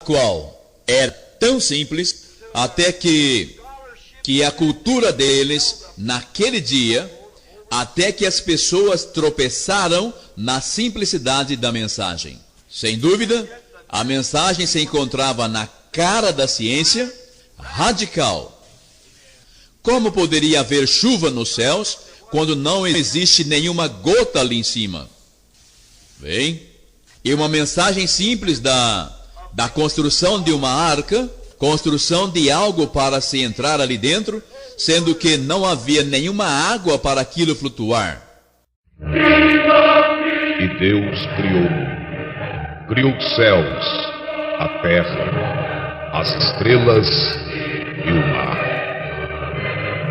qual era tão simples até que a cultura deles naquele dia, até que as pessoas tropeçaram na simplicidade da mensagem. Sem dúvida, a mensagem se encontrava na cara da ciência, radical. Como poderia haver chuva nos céus quando não existe nenhuma gota ali em cima? Bem, e uma mensagem simples da construção de uma arca, construção de algo para se entrar ali dentro, sendo que não havia nenhuma água para aquilo flutuar. E Deus criou os céus, a terra, as estrelas e o mar.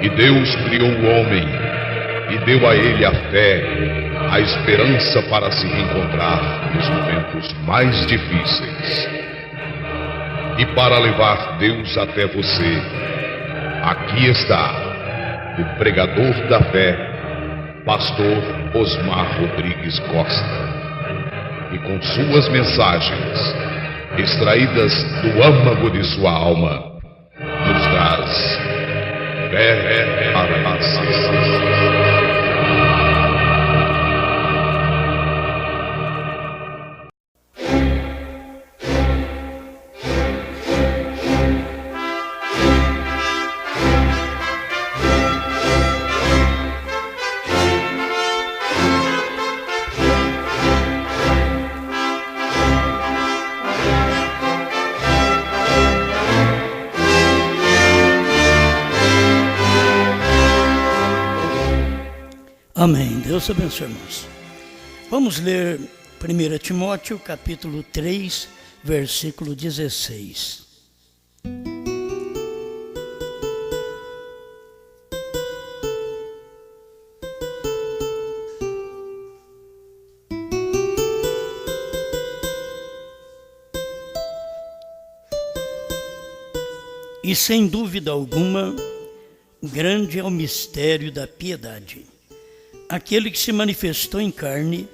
E Deus criou o homem e deu a ele a fé, a esperança para se reencontrar nos momentos mais difíceis. E para levar Deus até você, aqui está o pregador da fé, pastor Osmar Rodrigues Costa. E com suas mensagens, extraídas do âmago de sua alma, nos traz fé para a nação. Amém. Deus abençoe, irmãos. Vamos ler 1 Timóteo, capítulo 3, versículo 16. E sem dúvida alguma, grande é o mistério da piedade. Aquele que se manifestou em carne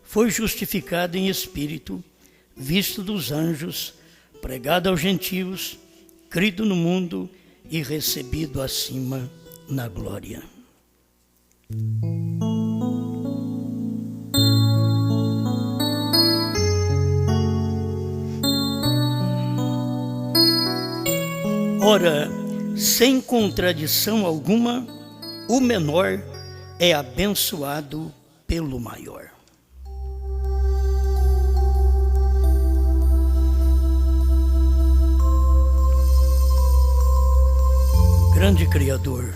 foi justificado em espírito, visto dos anjos, pregado aos gentios, crido no mundo e recebido acima na glória. Ora, sem contradição alguma, o menor é abençoado pelo maior. Grande Criador,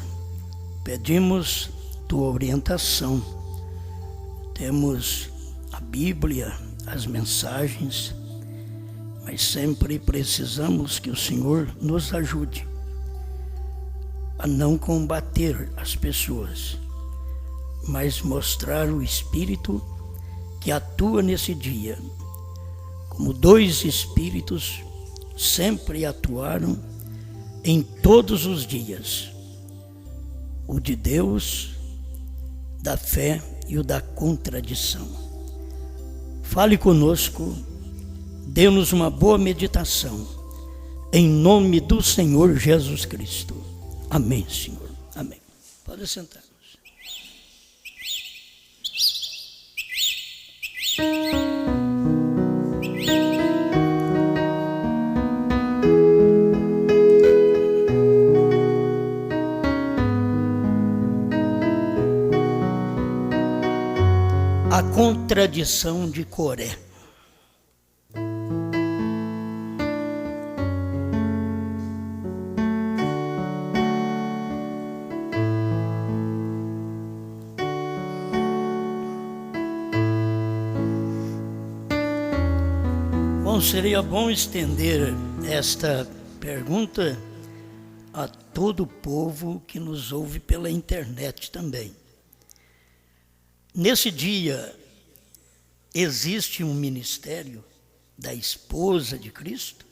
pedimos tua orientação. Temos a Bíblia, as mensagens, mas sempre precisamos que o Senhor nos ajude a não combater as pessoas, mas mostrar o Espírito que atua nesse dia, como dois Espíritos sempre atuaram em todos os dias, o de Deus, da fé e o da contradição. Fale conosco, dê-nos uma boa meditação, em nome do Senhor Jesus Cristo. Amém, Senhor. Amém. Pode sentar. A contradição de Coré. Bom, seria bom estender esta pergunta a todo o povo que nos ouve pela internet também. Nesse dia, existe um ministério da esposa de Cristo?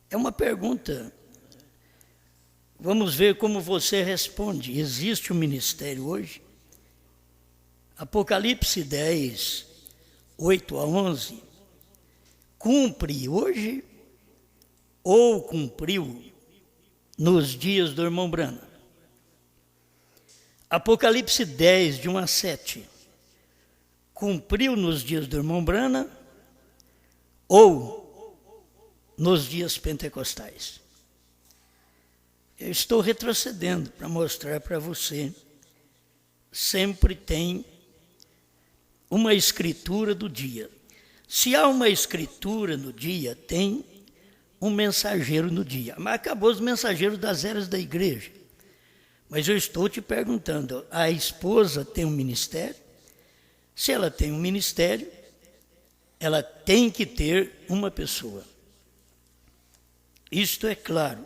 É uma pergunta. Vamos ver como você responde. Existe um ministério hoje? Apocalipse 10, 8 a 11, cumpre hoje ou cumpriu nos dias do irmão Branham? Apocalipse 10, de 1 a 7, cumpriu nos dias do irmão Branham ou nos dias pentecostais? Eu estou retrocedendo para mostrar para você, sempre tem uma escritura do dia. Se há uma escritura no dia, tem um mensageiro no dia. Mas acabou os mensageiros das eras da igreja. Mas eu estou te perguntando, a esposa tem um ministério? Se ela tem um ministério, ela tem que ter uma pessoa. Isto é claro.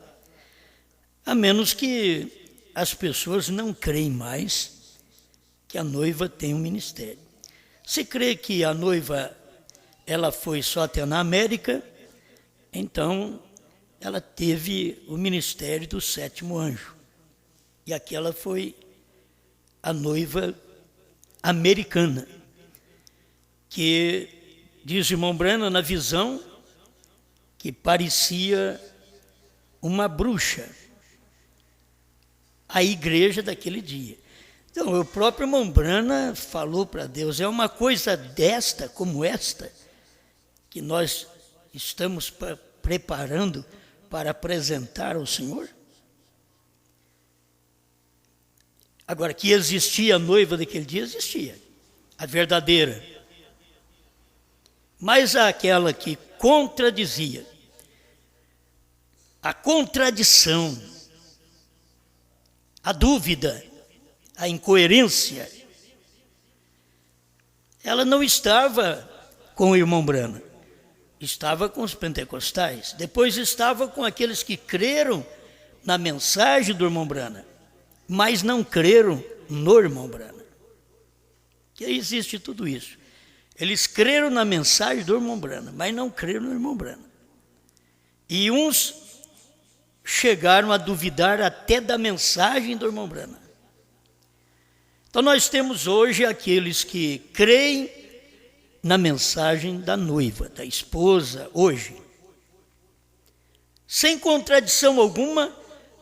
A menos que as pessoas não creem mais que a noiva tem um ministério. Se crê que a noiva ela foi só até na América, então ela teve o ministério do sétimo anjo. E aquela foi a noiva americana, que diz o irmão Branham na visão que parecia uma bruxa, a igreja daquele dia. Então, o próprio irmão Branham falou para Deus, é uma coisa desta, como esta, que nós estamos preparando para apresentar ao Senhor? Agora, que existia a noiva daquele dia, existia, a verdadeira. Mas aquela que contradizia, a contradição, a dúvida, a incoerência, ela não estava com o irmão Branham, estava com os pentecostais, depois estava com aqueles que creram na mensagem do irmão Branham, mas não creram no irmão Branham. Que existe tudo isso. Eles creram na mensagem do irmão Branham, mas não creram no irmão Branham. E uns chegaram a duvidar até da mensagem do irmão Branham. Então nós temos hoje aqueles que creem na mensagem da noiva, da esposa, hoje. Sem contradição alguma,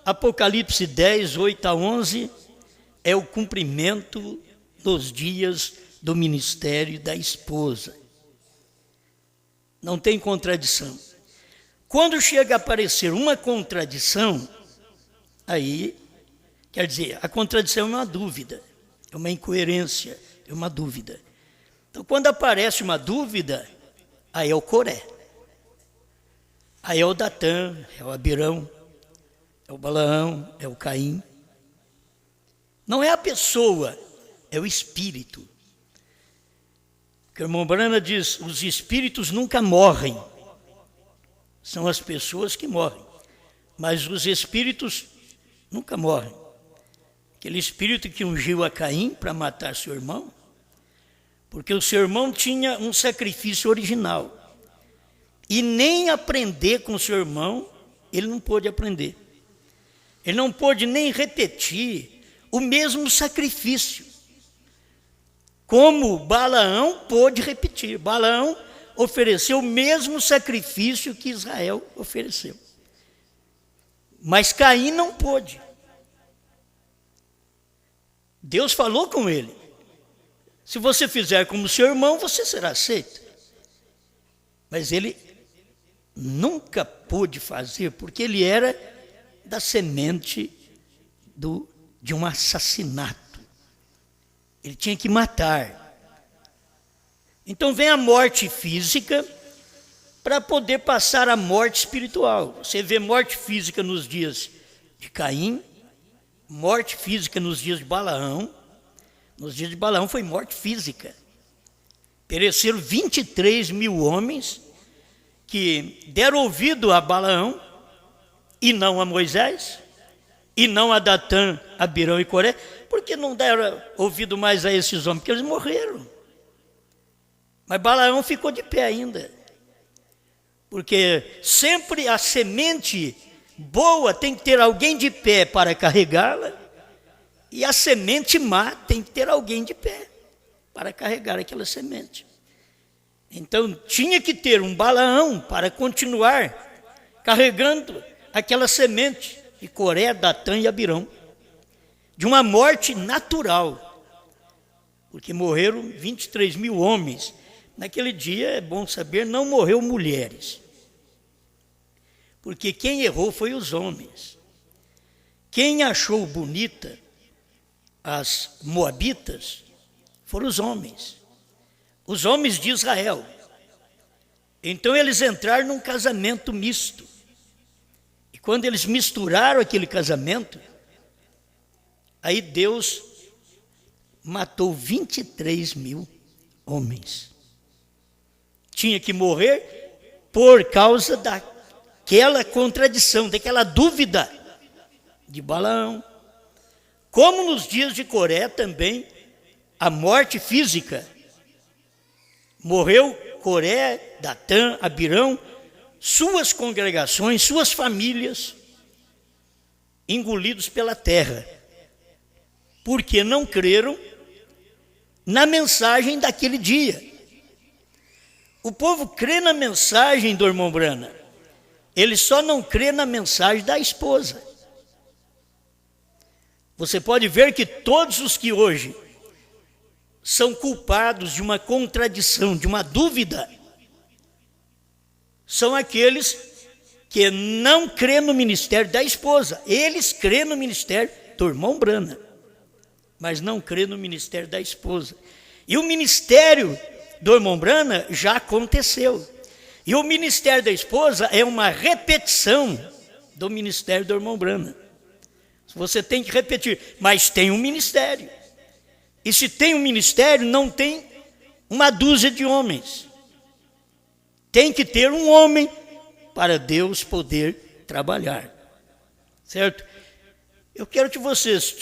Apocalipse 10, 8 a 11, é o cumprimento dos dias do ministério da esposa. Não tem contradição. Quando chega a aparecer uma contradição, aí, quer dizer, a contradição é uma dúvida, é uma incoerência, é uma dúvida. Então, quando aparece uma dúvida, aí é o Coré, aí é o Datã, é o Abirão, é o Balaão, é o Caim. Não é a pessoa, é o espírito. Porque o irmão Branham diz, os espíritos nunca morrem. São as pessoas que morrem. Mas os espíritos nunca morrem. Aquele espírito que ungiu a Caim para matar seu irmão, porque o seu irmão tinha um sacrifício original. E nem aprender com o seu irmão, ele não pôde aprender. Ele não pôde nem repetir o mesmo sacrifício, como Balaão pôde repetir. Balaão ofereceu o mesmo sacrifício que Israel ofereceu. Mas Caim não pôde. Deus falou com ele. Se você fizer como seu irmão, você será aceito. Mas ele nunca pôde fazer, porque ele era da semente de um assassinato. Ele tinha que matar. Então vem a morte física para poder passar a morte espiritual. Você vê morte física nos dias de Caim, morte física nos dias de Balaão. Nos dias de Balaão foi morte física. Pereceram 23 mil homens que deram ouvido a Balaão e não a Moisés, e não a Datã, Abirão e Coré. Por que não deram ouvido mais a esses homens? Porque eles morreram. Mas Balaão ficou de pé ainda. Porque sempre a semente boa tem que ter alguém de pé para carregá-la, e a semente má tem que ter alguém de pé para carregar aquela semente. Então tinha que ter um Balaão para continuar carregando aquela semente de Coré, Datã e Abirão, de uma morte natural, porque morreram 23 mil homens. Naquele dia, é bom saber, não morreu mulheres, porque quem errou foi os homens. Quem achou bonita as moabitas foram os homens de Israel. Então eles entraram num casamento misto. E quando eles misturaram aquele casamento, aí Deus matou 23 mil homens. Tinha que morrer por causa daquela contradição, daquela dúvida de Balaão. Como nos dias de Coré também, a morte física. Morreu Coré, Datã, Abirão, suas congregações, suas famílias, engolidos pela terra, porque não creram na mensagem daquele dia. O povo crê na mensagem do irmão Brana, ele só não crê na mensagem da esposa. Você pode ver que todos os que hoje são culpados de uma contradição, de uma dúvida, são aqueles que não crêem no ministério da esposa. Eles crêem no ministério do irmão Brana, mas não crêem no ministério da esposa. E o ministério do irmão Brana já aconteceu. E o ministério da esposa é uma repetição do ministério do irmão Brana. Você tem que repetir, mas tem um ministério. E se tem um ministério, não tem uma dúzia de homens. Tem que ter um homem para Deus poder trabalhar. Certo? Eu quero que vocês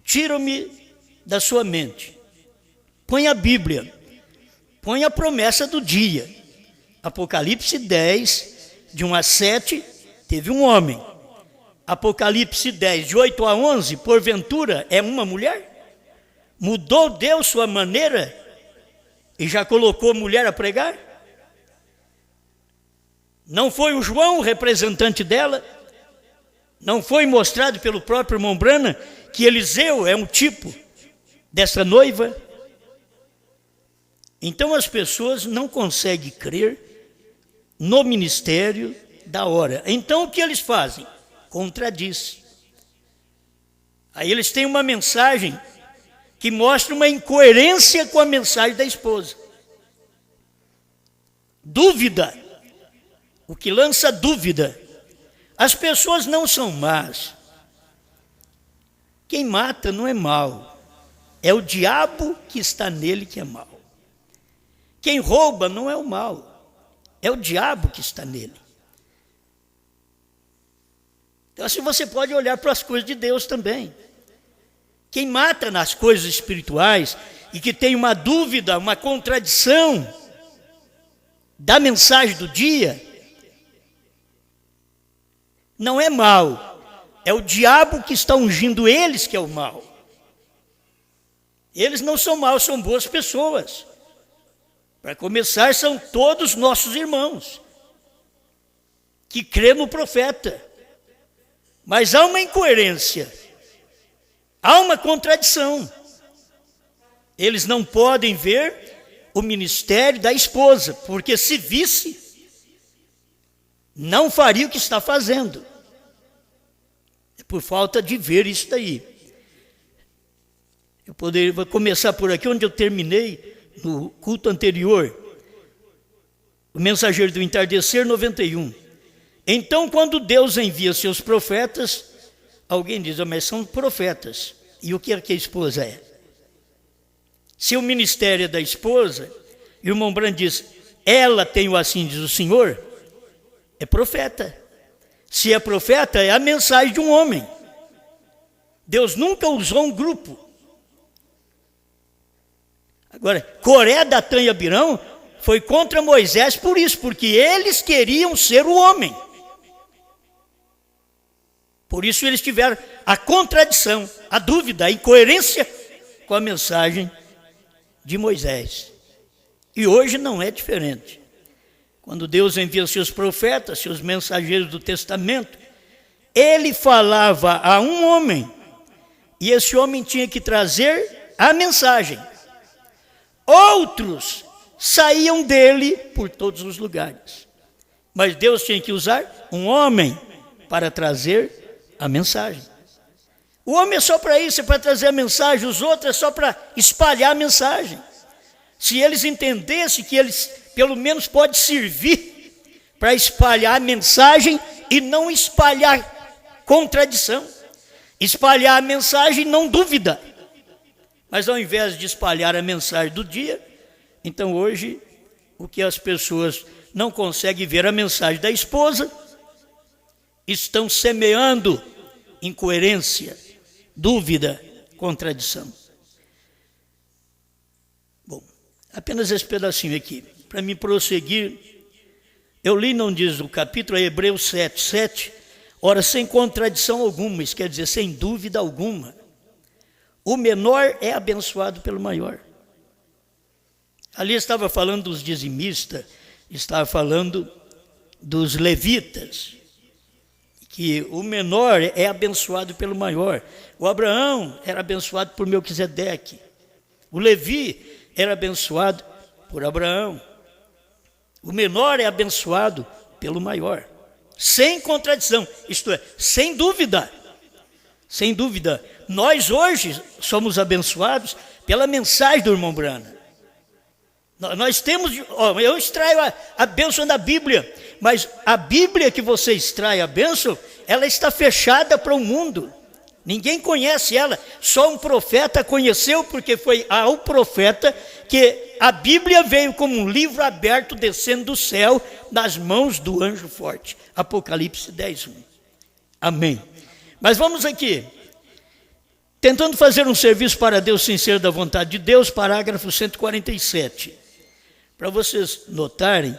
tiram-me da sua mente. Põe a Bíblia. Põe a promessa do dia. Apocalipse 10, de 1 a 7, teve um homem. Apocalipse 10, de 8 a 11, porventura é uma mulher? Mudou Deus sua maneira e já colocou mulher a pregar? Não foi o João o representante dela? Não foi mostrado pelo próprio irmão Brana que Eliseu é um tipo dessa noiva? Então as pessoas não conseguem crer no ministério da hora. Então o que eles fazem? Contradiz. Aí eles têm uma mensagem que mostra uma incoerência com a mensagem da esposa. Dúvida. O que lança dúvida. As pessoas não são más. Quem mata não é mau. É o diabo que está nele que é mau. Quem rouba não é o mau. É o diabo que está nele. Então assim você pode olhar para as coisas de Deus também. Quem mata nas coisas espirituais e que tem uma dúvida, uma contradição da mensagem do dia, não é mal, é o diabo que está ungindo eles que é o mal. Eles não são maus, são boas pessoas. Para começar, são todos nossos irmãos que crêem no profeta. Mas há uma incoerência, há uma contradição. Eles não podem ver o ministério da esposa, porque se visse, não faria o que está fazendo. É por falta de ver isso daí. Vou começar por aqui onde eu terminei no culto anterior. O Mensageiro do Entardecer 91. Então, quando Deus envia seus profetas, alguém diz, mas são profetas. E o que a esposa é? Se o ministério é da esposa, e o irmão Brana diz, ela tem o assim diz o Senhor, é profeta. Se é profeta, é a mensagem de um homem. Deus nunca usou um grupo. Agora, Coré, Datã e Abirão foi contra Moisés por isso, porque eles queriam ser o homem. Por isso eles tiveram a contradição, a dúvida, a incoerência com a mensagem de Moisés. E hoje não é diferente. Quando Deus envia seus profetas, seus mensageiros do testamento, ele falava a um homem, e esse homem tinha que trazer a mensagem. Outros saíam dele por todos os lugares. Mas Deus tinha que usar um homem para trazer a mensagem. O homem é só para isso, é para trazer a mensagem. Os outros é só para espalhar a mensagem. Se eles entendessem que eles pelo menos podem servir para espalhar a mensagem e não espalhar contradição. Espalhar a mensagem não dúvida. Mas ao invés de espalhar a mensagem do dia, então hoje o que as pessoas não conseguem ver a mensagem da esposa, estão semeando incoerência, dúvida, contradição. Bom, apenas esse pedacinho aqui, para me prosseguir. Eu li, não diz o capítulo, é Hebreus 7:7, ora, sem contradição alguma, isso quer dizer, sem dúvida alguma, o menor é abençoado pelo maior. Ali estava falando dos dizimistas, estava falando dos levitas, que o menor é abençoado pelo maior. O Abraão era abençoado por Melquisedeque. O Levi era abençoado por Abraão. O menor é abençoado pelo maior. Sem contradição, isto é, sem dúvida. Sem dúvida. Nós hoje somos abençoados pela mensagem do irmão Brana. Nós temos, eu extraio a bênção da Bíblia, mas a Bíblia que você extrai a bênção, ela está fechada para o mundo. Ninguém conhece ela, só um profeta conheceu, porque foi ao profeta que a Bíblia veio como um livro aberto descendo do céu nas mãos do anjo forte. Apocalipse 10:1. Amém. Mas vamos aqui, tentando fazer um serviço para Deus sincero da vontade de Deus, parágrafo 147. Para vocês notarem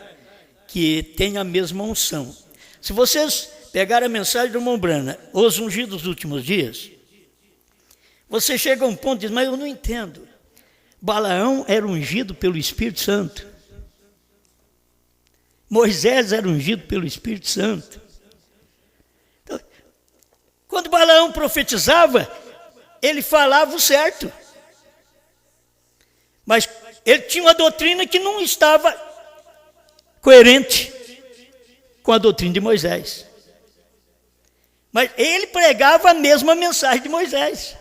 que tem a mesma unção. Se vocês pegarem a mensagem do irmão Brana, os ungidos dos últimos dias, você chega a um ponto e diz, mas eu não entendo. Balaão era ungido pelo Espírito Santo. Moisés era ungido pelo Espírito Santo. Então, quando Balaão profetizava, ele falava o certo. Mas ele tinha uma doutrina que não estava coerente com a doutrina de Moisés. Mas ele pregava a mesma mensagem de Moisés.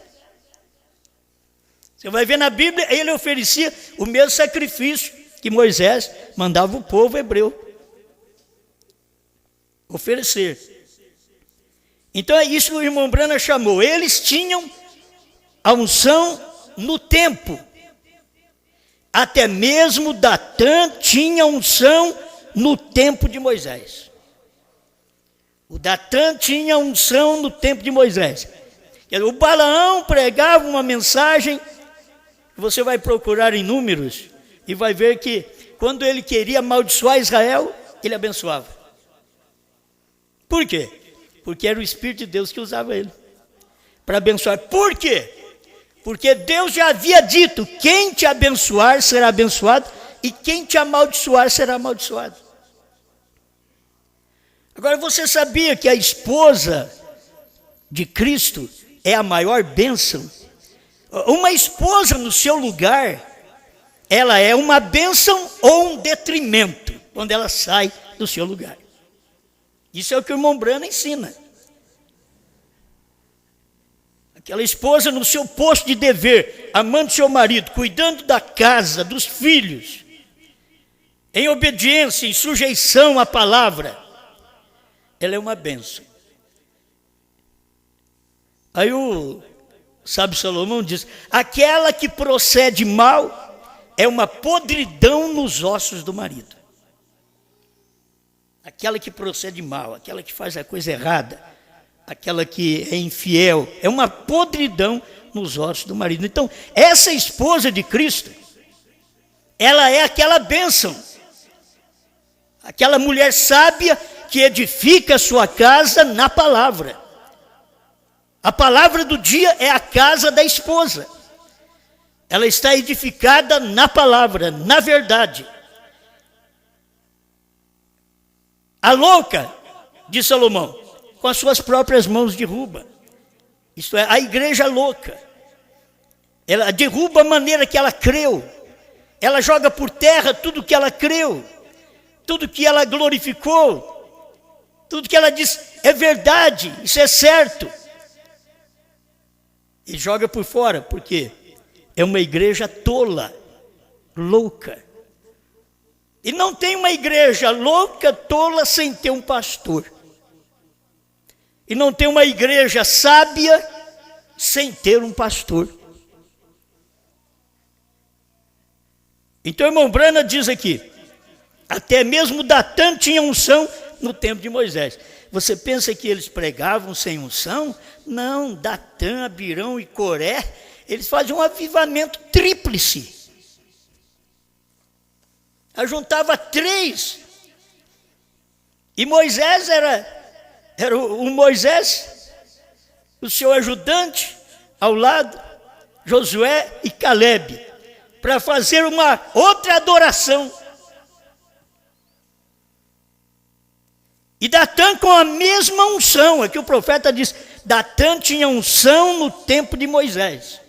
Você vai ver na Bíblia, ele oferecia o mesmo sacrifício que Moisés mandava o povo hebreu oferecer. Então é isso que o irmão Brana chamou. Eles tinham a unção no tempo. Até mesmo Datã tinha unção no tempo de Moisés. O Datã tinha unção no tempo de Moisés. O Balaão pregava uma mensagem, você vai procurar em Números, e vai ver que quando ele queria amaldiçoar Israel, ele abençoava. Por quê? Porque era o Espírito de Deus que usava ele para abençoar. Por quê? Porque Deus já havia dito, quem te abençoar será abençoado, e quem te amaldiçoar será amaldiçoado. Agora, você sabia que a esposa de Cristo é a maior bênção? Uma esposa no seu lugar, ela é uma bênção ou um detrimento, quando ela sai do seu lugar. Isso é o que o irmão Brana ensina. Aquela esposa no seu posto de dever, amando seu marido, cuidando da casa, dos filhos, em obediência, em sujeição à palavra, ela é uma bênção. Aí o sábio Salomão diz, aquela que procede mal é uma podridão nos ossos do marido. Aquela que procede mal, aquela que faz a coisa errada, aquela que é infiel, é uma podridão nos ossos do marido. Então, essa esposa de Cristo, ela é aquela bênção, aquela mulher sábia que edifica a sua casa na palavra. A palavra do dia é a casa da esposa. ela está edificada na palavra, na verdade. A louca de Salomão, com as suas próprias mãos derruba. Isto é, a igreja louca. Ela derruba a maneira que ela creu. Ela joga por terra tudo que ela creu, tudo que ela glorificou, tudo que ela diz é verdade, isso é certo. E joga por fora, porque é uma igreja tola, louca. E não tem uma igreja louca, tola, sem ter um pastor. E não tem uma igreja sábia sem ter um pastor. Então, irmão Brana diz aqui, até mesmo Datã tinha unção no tempo de Moisés. Você pensa que eles pregavam sem unção? Não, Datã, Abirão e Coré, eles faziam um avivamento tríplice. Ajuntava 3. E Moisés era o Moisés, o seu ajudante, ao lado, Josué e Caleb, para fazer uma outra adoração. E Datã com a mesma unção, aqui o profeta diz, Datã tinha unção no tempo de Moisés.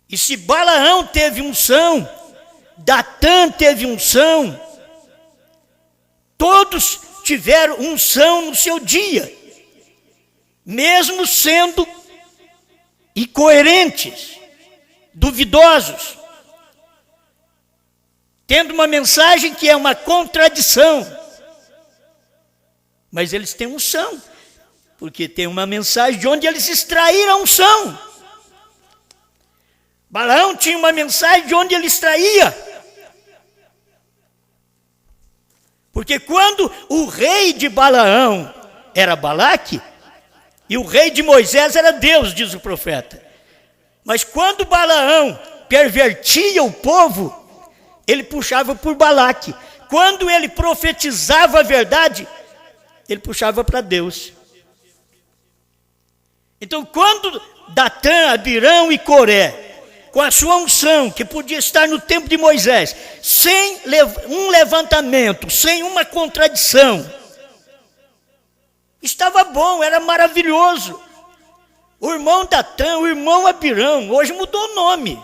E se Balaão teve unção, Datã teve unção, todos tiveram unção no seu dia, mesmo sendo incoerentes, duvidosos, tendo uma mensagem que é uma contradição, mas eles têm unção, porque tem uma mensagem de onde eles extraíram a unção. Balaão tinha uma mensagem de onde ele extraía. Porque quando o rei de Balaão era Balaque, e o rei de Moisés era Deus, diz o profeta. Mas quando Balaão pervertia o povo, ele puxava por Balaque. Quando ele profetizava a verdade, ele puxava para Deus. Então, quando Datã, Abirão e Coré, com a sua unção, que podia estar no tempo de Moisés, sem um levantamento, sem uma contradição, estava bom, era maravilhoso. O irmão Datã, o irmão Abirão, hoje mudou o nome.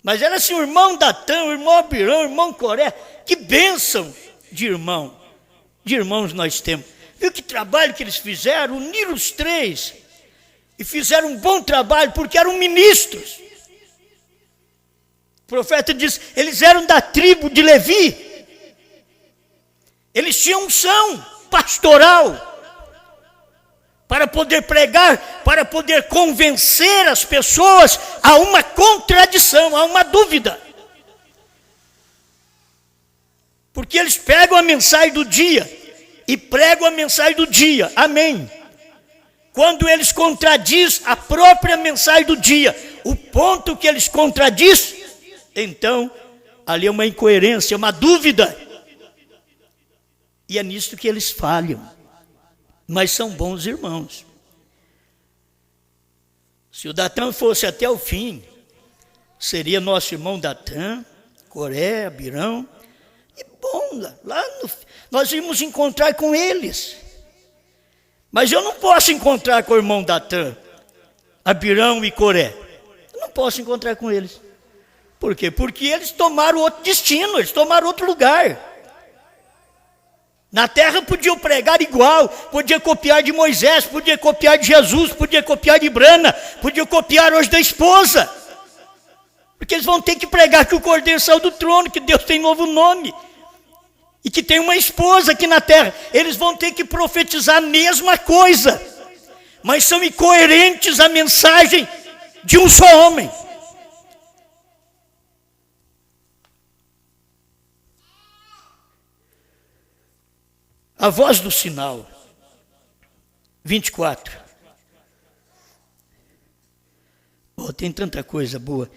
Mas era assim, o irmão Datã, o irmão Abirão, o irmão Coré, que bênção de irmãos nós temos. Viu que trabalho que eles fizeram? Uniram os 3 e fizeram um bom trabalho, porque eram ministros. O profeta diz, eles eram da tribo de Levi. Eles tinham unção pastoral para poder pregar, para poder convencer as pessoas a uma contradição, a uma dúvida. Porque eles pegam a mensagem do dia e pregam a mensagem do dia. Amém. Quando eles contradizem a própria mensagem do dia, o ponto que eles contradizem, então ali é uma incoerência, uma dúvida. E é nisso que eles falham. Mas são bons irmãos. Se o Datã fosse até o fim, seria nosso irmão Datã, Coré, Abirão. E bom, nós íamos encontrar com eles. Mas eu não posso encontrar com o irmão Datã, Abirão e Coré. Eu não posso encontrar com eles. Por quê? Porque eles tomaram outro destino, eles tomaram outro lugar. Na terra podiam pregar igual, podia copiar de Moisés, podia copiar de Jesus, podia copiar de Brana, podia copiar hoje da esposa. Porque eles vão ter que pregar que o Cordeiro saiu do trono, que Deus tem novo nome. E que tem uma esposa aqui na terra. Eles vão ter que profetizar a mesma coisa. Mas são incoerentes à mensagem de um só homem. A voz do sinal, 24. Oh, tem tanta coisa boa.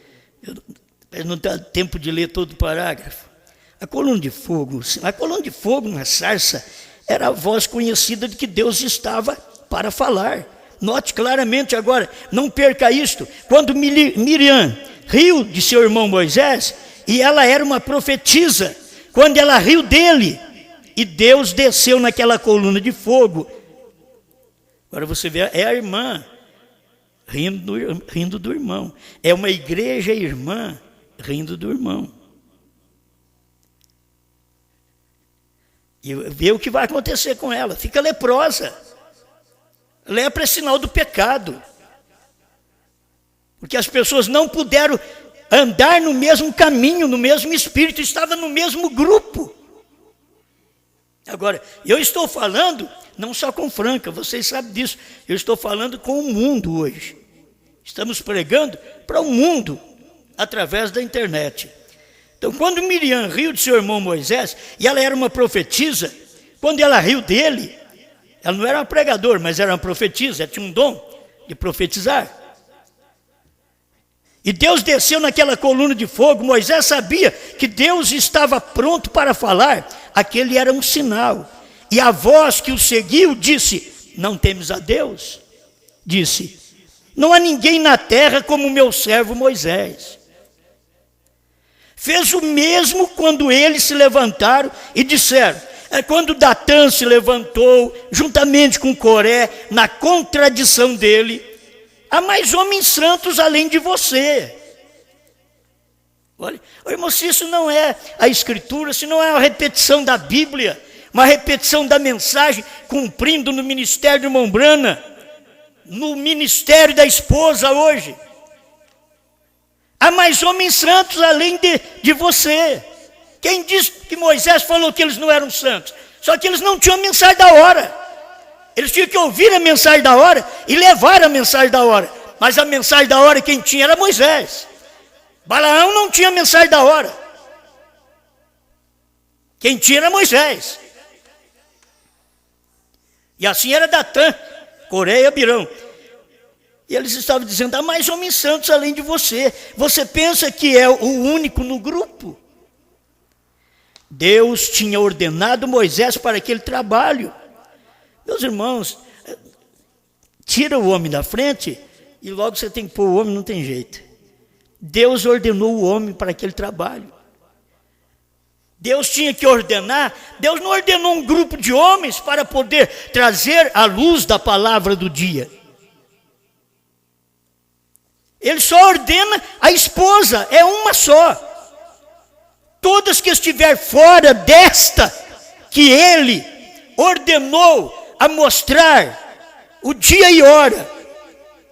Não dá tempo de ler todo o parágrafo. A coluna de fogo na sarça era a voz conhecida de que Deus estava para falar. Note claramente agora, não perca isto. Quando Miriam riu de seu irmão Moisés, e ela era uma profetisa, quando ela riu dele, e Deus desceu naquela coluna de fogo. Agora você vê, é a irmã rindo do irmão. É uma igreja irmã rindo do irmão. E vê o que vai acontecer com ela. Fica leprosa. Lepra é sinal do pecado. Porque as pessoas não puderam andar no mesmo caminho, no mesmo espírito, estava no mesmo grupo. Agora, eu estou falando não só com Franca, vocês sabem disso, eu estou falando com o mundo hoje. Estamos pregando para o mundo através da internet. Então, quando Miriam riu de seu irmão Moisés, e ela era uma profetisa, quando ela riu dele, ela não era uma pregadora, mas era uma profetisa, ela tinha um dom de profetizar. E Deus desceu naquela coluna de fogo. Moisés sabia que Deus estava pronto para falar. Aquele era um sinal. E a voz que o seguiu disse: não temes a Deus? Disse: não há ninguém na terra como meu servo Moisés. Fez o mesmo quando eles se levantaram e disseram. Quando Datã se levantou, juntamente com Coré, na contradição dele: há mais homens santos além de você. Olha, irmão, se isso não é a Escritura, se não é a repetição da Bíblia, uma repetição da mensagem, cumprindo no ministério de irmão Brana, no ministério da esposa hoje. Há mais homens santos além de você. Quem disse que Moisés falou que eles não eram santos? Só que eles não tinham a mensagem da hora. Eles tinham que ouvir a mensagem da hora e levar a mensagem da hora. Mas a mensagem da hora quem tinha era Moisés. Balaão não tinha a mensagem da hora. Quem tinha era Moisés. E assim era Datã, Coré e Abirão. E eles estavam dizendo: há mais homens santos além de você. Você pensa que é o único no grupo? Deus tinha ordenado Moisés para aquele trabalho. Meus irmãos, tira o homem da frente e logo você tem que pôr o homem, não tem jeito. Deus ordenou o homem para aquele trabalho. Deus tinha que ordenar. Deus não ordenou um grupo de homens para poder trazer a luz da palavra do dia. Ele só ordena a esposa, é uma só. Todas que estiver fora desta que ele ordenou a mostrar o dia e hora,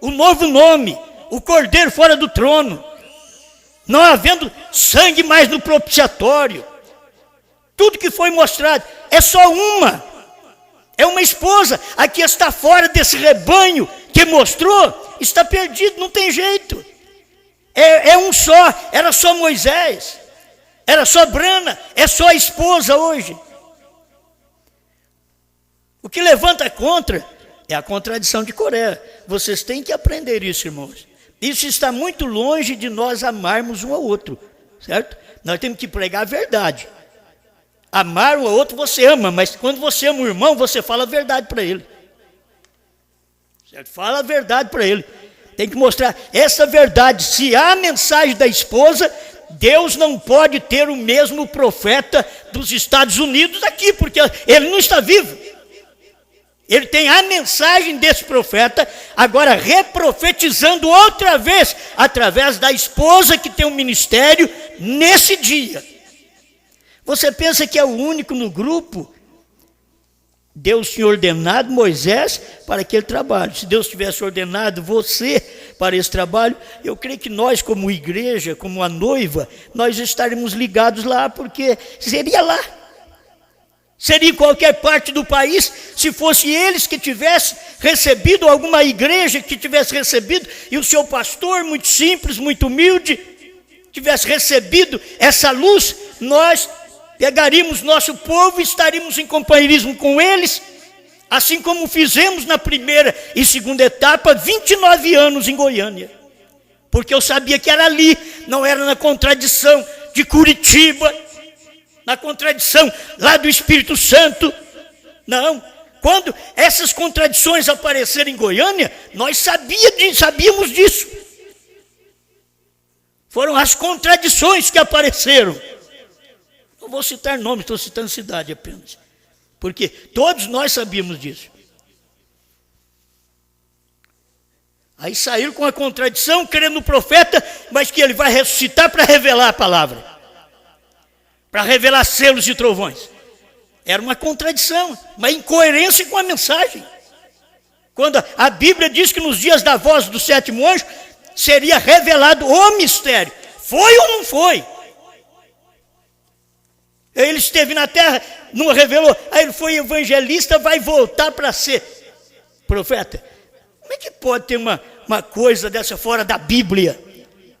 o novo nome, o cordeiro fora do trono, não havendo sangue mais no propiciatório, tudo que foi mostrado, é só uma, é uma esposa. A que está fora desse rebanho que mostrou, está perdido, não tem jeito, é um só. Era só Moisés, era só Brana, é só a esposa hoje. O que levanta contra é a contradição de Coré. Vocês têm que aprender isso, irmãos. Isso está muito longe de nós amarmos um ao outro, certo? Nós temos que pregar a verdade. Amar um ao outro você ama, mas quando você ama o irmão, você fala a verdade para ele. Certo? Fala a verdade para ele. Tem que mostrar essa verdade. Se há a mensagem da esposa, Deus não pode ter o mesmo profeta dos Estados Unidos aqui, porque ele não está vivo. Ele tem a mensagem desse profeta, agora reprofetizando outra vez, através da esposa que tem um ministério nesse dia. Você pensa que é o único no grupo? Deus tinha ordenado Moisés para aquele trabalho. Se Deus tivesse ordenado você para esse trabalho, eu creio que nós, como igreja, como a noiva, nós estaríamos ligados lá, porque seria lá. Seria em qualquer parte do país, se fosse eles que tivessem recebido, alguma igreja que tivesse recebido, e o seu pastor, muito simples, muito humilde, tivesse recebido essa luz, nós pegaríamos nosso povo e estaríamos em companheirismo com eles, assim como fizemos na primeira e segunda etapa, 29 anos em Goiânia. Porque eu sabia que era ali, não era na contradição de Curitiba, na contradição lá do Espírito Santo. Não, Quando essas contradições apareceram em Goiânia, nós sabíamos disso. Foram as contradições que apareceram. Não vou citar nomes, estou citando cidade apenas. Porque todos nós sabíamos disso. Aí saíram com a contradição, querendo o profeta, mas que ele vai ressuscitar para revelar a palavra. Para revelar selos e trovões. Era uma contradição, uma incoerência com a mensagem. Quando a Bíblia diz que nos dias da voz do sétimo anjo, seria revelado o mistério. Foi ou não foi? Ele esteve na terra, não revelou. Aí ele foi evangelista, vai voltar para ser profeta. Como é que pode ter uma coisa dessa fora da Bíblia?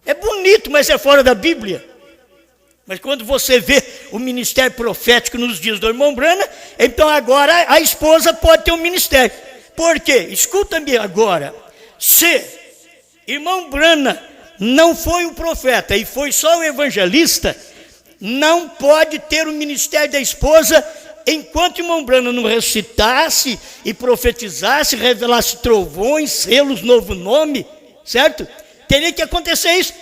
É bonito, mas é fora da Bíblia. Mas quando você vê o ministério profético nos dias do irmão Brana, então agora a esposa pode ter um ministério. Por quê? Escuta-me agora. Se irmão Brana não foi o profeta e foi só o evangelista, não pode ter o ministério da esposa enquanto irmão Brana não ressuscitasse e profetizasse, revelasse trovões, selos, novo nome, certo? Teria que acontecer isso,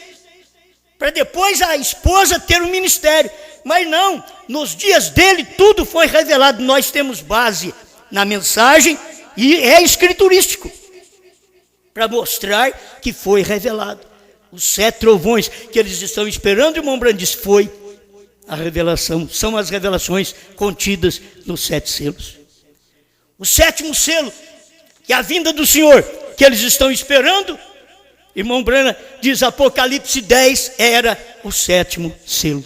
para depois a esposa ter o ministério. Mas não, nos dias dele tudo foi revelado. Nós temos base na mensagem e é escriturístico, para mostrar que foi revelado. Os 7 trovões que eles estão esperando, o irmão Brana disse, foi a revelação, são as revelações contidas nos 7 selos. O 7º selo, que é a vinda do Senhor, que eles estão esperando, irmão Brana diz, Apocalipse 10 era o 7º selo.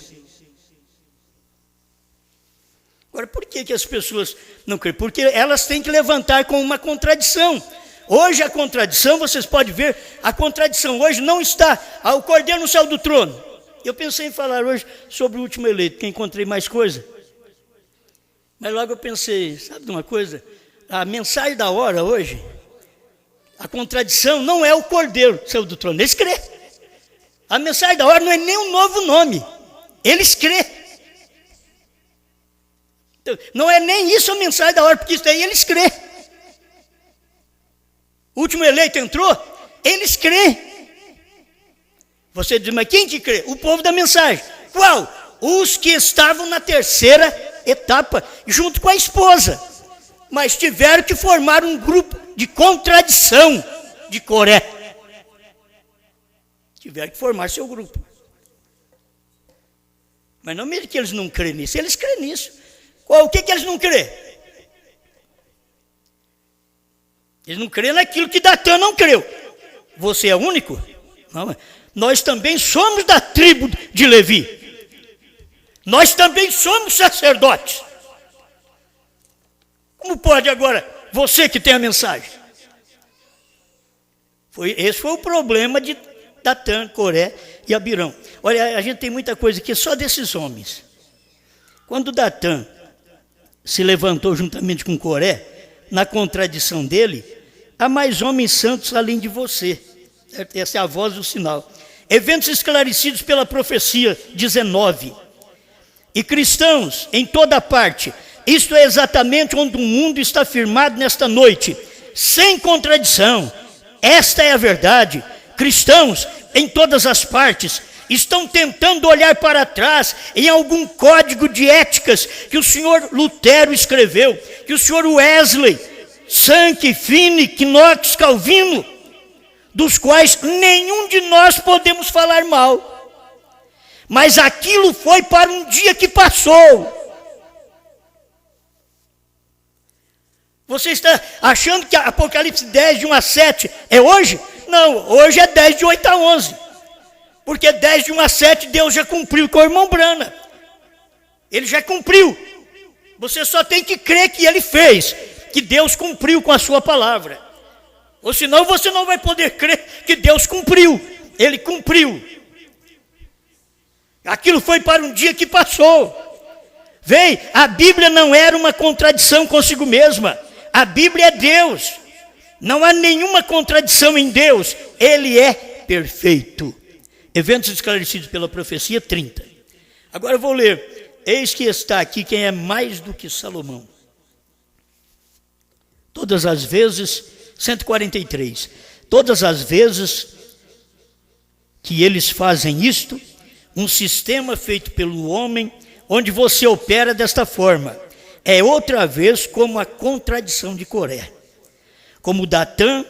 Agora, por que as pessoas não creem? Porque elas têm que levantar com uma contradição. Hoje a contradição, vocês podem ver, a contradição hoje não está ao Cordeiro no céu do trono. Eu pensei em falar hoje sobre o último eleito, que encontrei mais coisa. Mas logo eu pensei, sabe de uma coisa? A mensagem da hora hoje, a contradição não é o Cordeiro no céu do trono, eles crêem. A mensagem da hora não é nem um novo nome, eles crêem. Então, não é nem isso a mensagem da hora, porque isso aí eles crêem. O último eleito entrou, eles crêem. Você diz, mas quem que crê? O povo da mensagem. Qual? Os que estavam na 3ª etapa, junto com a esposa. Mas tiveram que formar um grupo de contradição de Coré. Tiveram que formar seu grupo. Mas não mesmo que eles não creem nisso, eles creem nisso. O que eles não creem? Eles não creem naquilo que Datã não creu. Você é único? Não, nós também somos da tribo de Levi. Nós também somos sacerdotes. Como pode agora, você que tem a mensagem? Esse foi o problema de Datã, Coré e Abirão. Olha, a gente tem muita coisa aqui só desses homens. Quando Datã se levantou juntamente com Coré, na contradição dele, há mais homens santos além de você. Essa é a voz do sinal. Eventos esclarecidos pela profecia 19. E cristãos em toda parte, isto é exatamente onde o mundo está firmado nesta noite, sem contradição. Esta é a verdade. Cristãos em todas as partes estão tentando olhar para trás em algum código de éticas que o senhor Lutero escreveu, que o senhor Wesley, Sankey, Finney, Knox, Calvino, dos quais nenhum de nós podemos falar mal. Mas aquilo foi para um dia que passou. Você está achando que Apocalipse 10, de 1 a 7 é hoje? Não, hoje é 10, de 8 a 11. Porque 10, de 1 a 7, Deus já cumpriu com o irmão Brana. Ele já cumpriu. Você só tem que crer que ele fez, que Deus cumpriu com a sua palavra. Ou senão você não vai poder crer que Deus cumpriu. Ele cumpriu. Aquilo foi para um dia que passou. Vem, a Bíblia não era uma contradição consigo mesma. A Bíblia é Deus. Não há nenhuma contradição em Deus. Ele é perfeito. Eventos esclarecidos pela profecia 30. Agora eu vou ler. Eis que está aqui quem é mais do que Salomão. Todas as vezes, 143, todas as vezes que eles fazem isto, um sistema feito pelo homem, onde você opera desta forma, é outra vez como a contradição de Coré. Como Datã,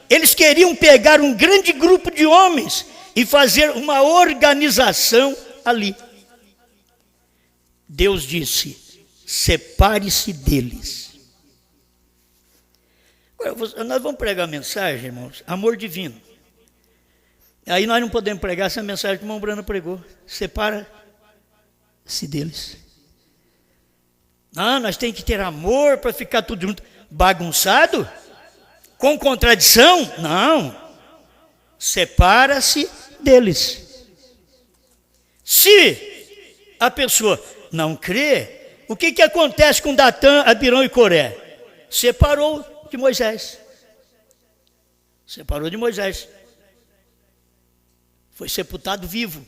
eles queriam pegar um grande grupo de homens e fazer uma organização ali. Deus disse: separe-se deles. Agora, nós vamos pregar a mensagem, irmãos, amor divino. Aí nós não podemos pregar essa mensagem que o irmão Brano pregou. Separa-se deles. Não, nós temos que ter amor para ficar tudo junto. Bagunçado? Com contradição? Não. Separa-se deles. Se a pessoa não crê, o que acontece com Datã, Abirão e Coré? Separou de Moisés. Separou de Moisés. Foi sepultado vivo.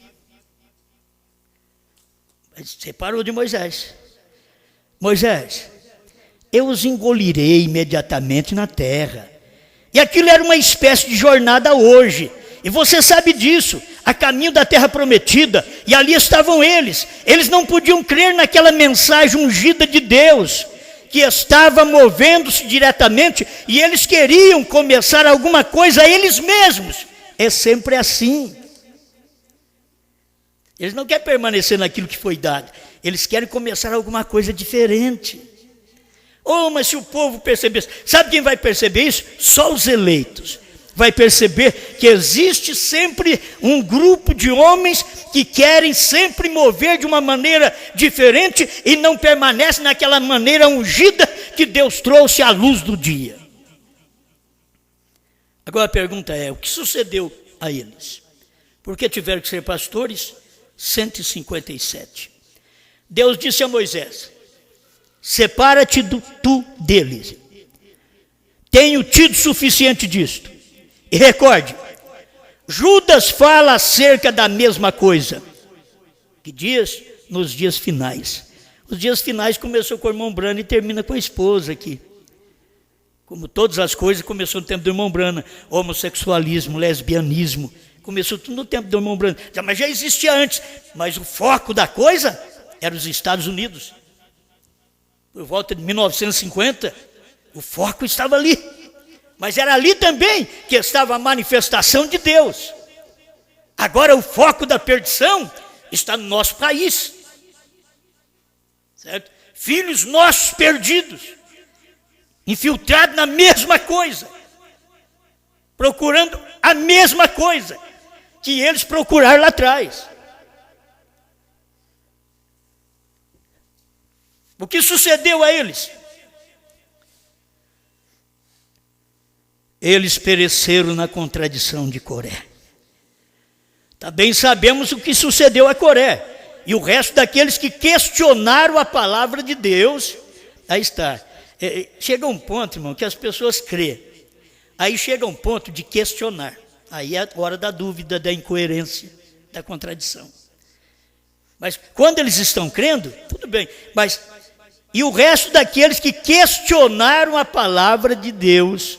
Mas separou de Moisés. Moisés, eu os engolirei imediatamente na terra. E aquilo era uma espécie de jornada hoje. E você sabe disso, a caminho da terra prometida. E ali estavam eles. Eles não podiam crer naquela mensagem ungida de Deus, que estava movendo-se diretamente. E eles queriam começar alguma coisa eles mesmos. É sempre assim. Eles não querem permanecer naquilo que foi dado. Eles querem começar alguma coisa diferente. Oh, mas se o povo percebesse, sabe quem vai perceber isso? Só os eleitos. Vai perceber que existe sempre um grupo de homens que querem sempre mover de uma maneira diferente e não permanece naquela maneira ungida que Deus trouxe à luz do dia. Agora a pergunta é, o que sucedeu a eles? Por que tiveram que ser pastores? 157. Deus disse a Moisés: separa-te tu deles. Tenho tido suficiente disto. E recorde, Judas fala acerca da mesma coisa. Que dias? Nos dias finais. Os dias finais começou com o irmão Brano e termina com a esposa aqui. Como todas as coisas, começou no tempo do irmão Brano. Homossexualismo, lesbianismo, começou tudo no tempo do irmão Brano. Mas já existia antes. Mas o foco da coisa era os Estados Unidos. Por volta de 1950, o foco estava ali. Mas era ali também que estava a manifestação de Deus. Agora o foco da perdição está no nosso país. Certo? Filhos nossos perdidos, infiltrados na mesma coisa, procurando a mesma coisa que eles procuraram lá atrás. O que sucedeu a eles? Eles pereceram na contradição de Coré. Também sabemos o que sucedeu a Coré. E o resto daqueles que questionaram a palavra de Deus. Aí está. Chega um ponto, irmão, que as pessoas crêem. Aí chega um ponto de questionar. Aí é a hora da dúvida, da incoerência, da contradição. Mas quando eles estão crendo, tudo bem. Mas e o resto daqueles que questionaram a palavra de Deus,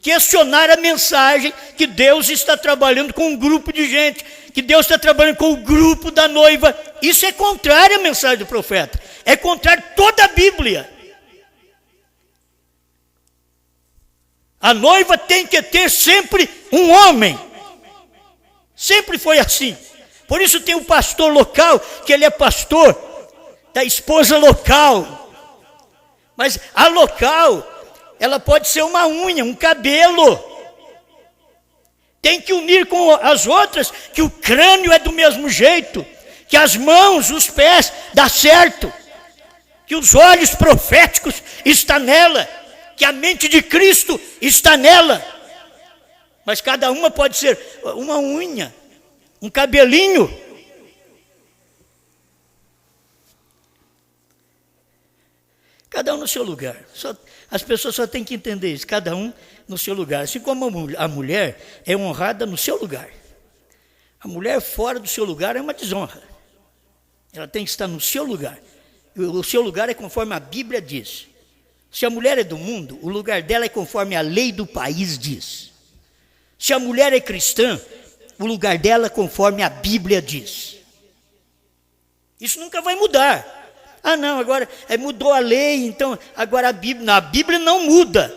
questionaram a mensagem que Deus está trabalhando com um grupo de gente, que Deus está trabalhando com o grupo da noiva. Isso é contrário à mensagem do profeta. É contrário a toda a Bíblia. A noiva tem que ter sempre um homem. Sempre foi assim. Por isso tem um pastor local, que ele é pastor da esposa local. Mas a local, ela pode ser uma unha, um cabelo. Tem que unir com as outras, que o crânio é do mesmo jeito, que as mãos, os pés, dá certo, que os olhos proféticos estão nela, que a mente de Cristo está nela. Mas cada uma pode ser uma unha, um cabelinho. Cada um no seu lugar. As pessoas só têm que entender isso, cada um no seu lugar. Assim como a mulher é honrada no seu lugar. A mulher fora do seu lugar é uma desonra. Ela tem que estar no seu lugar. O seu lugar é conforme a Bíblia diz. Se a mulher é do mundo, o lugar dela é conforme a lei do país diz. Se a mulher é cristã, o lugar dela é conforme a Bíblia diz. Isso nunca vai mudar. Ah, não, agora mudou a lei, então agora a Bíblia não muda.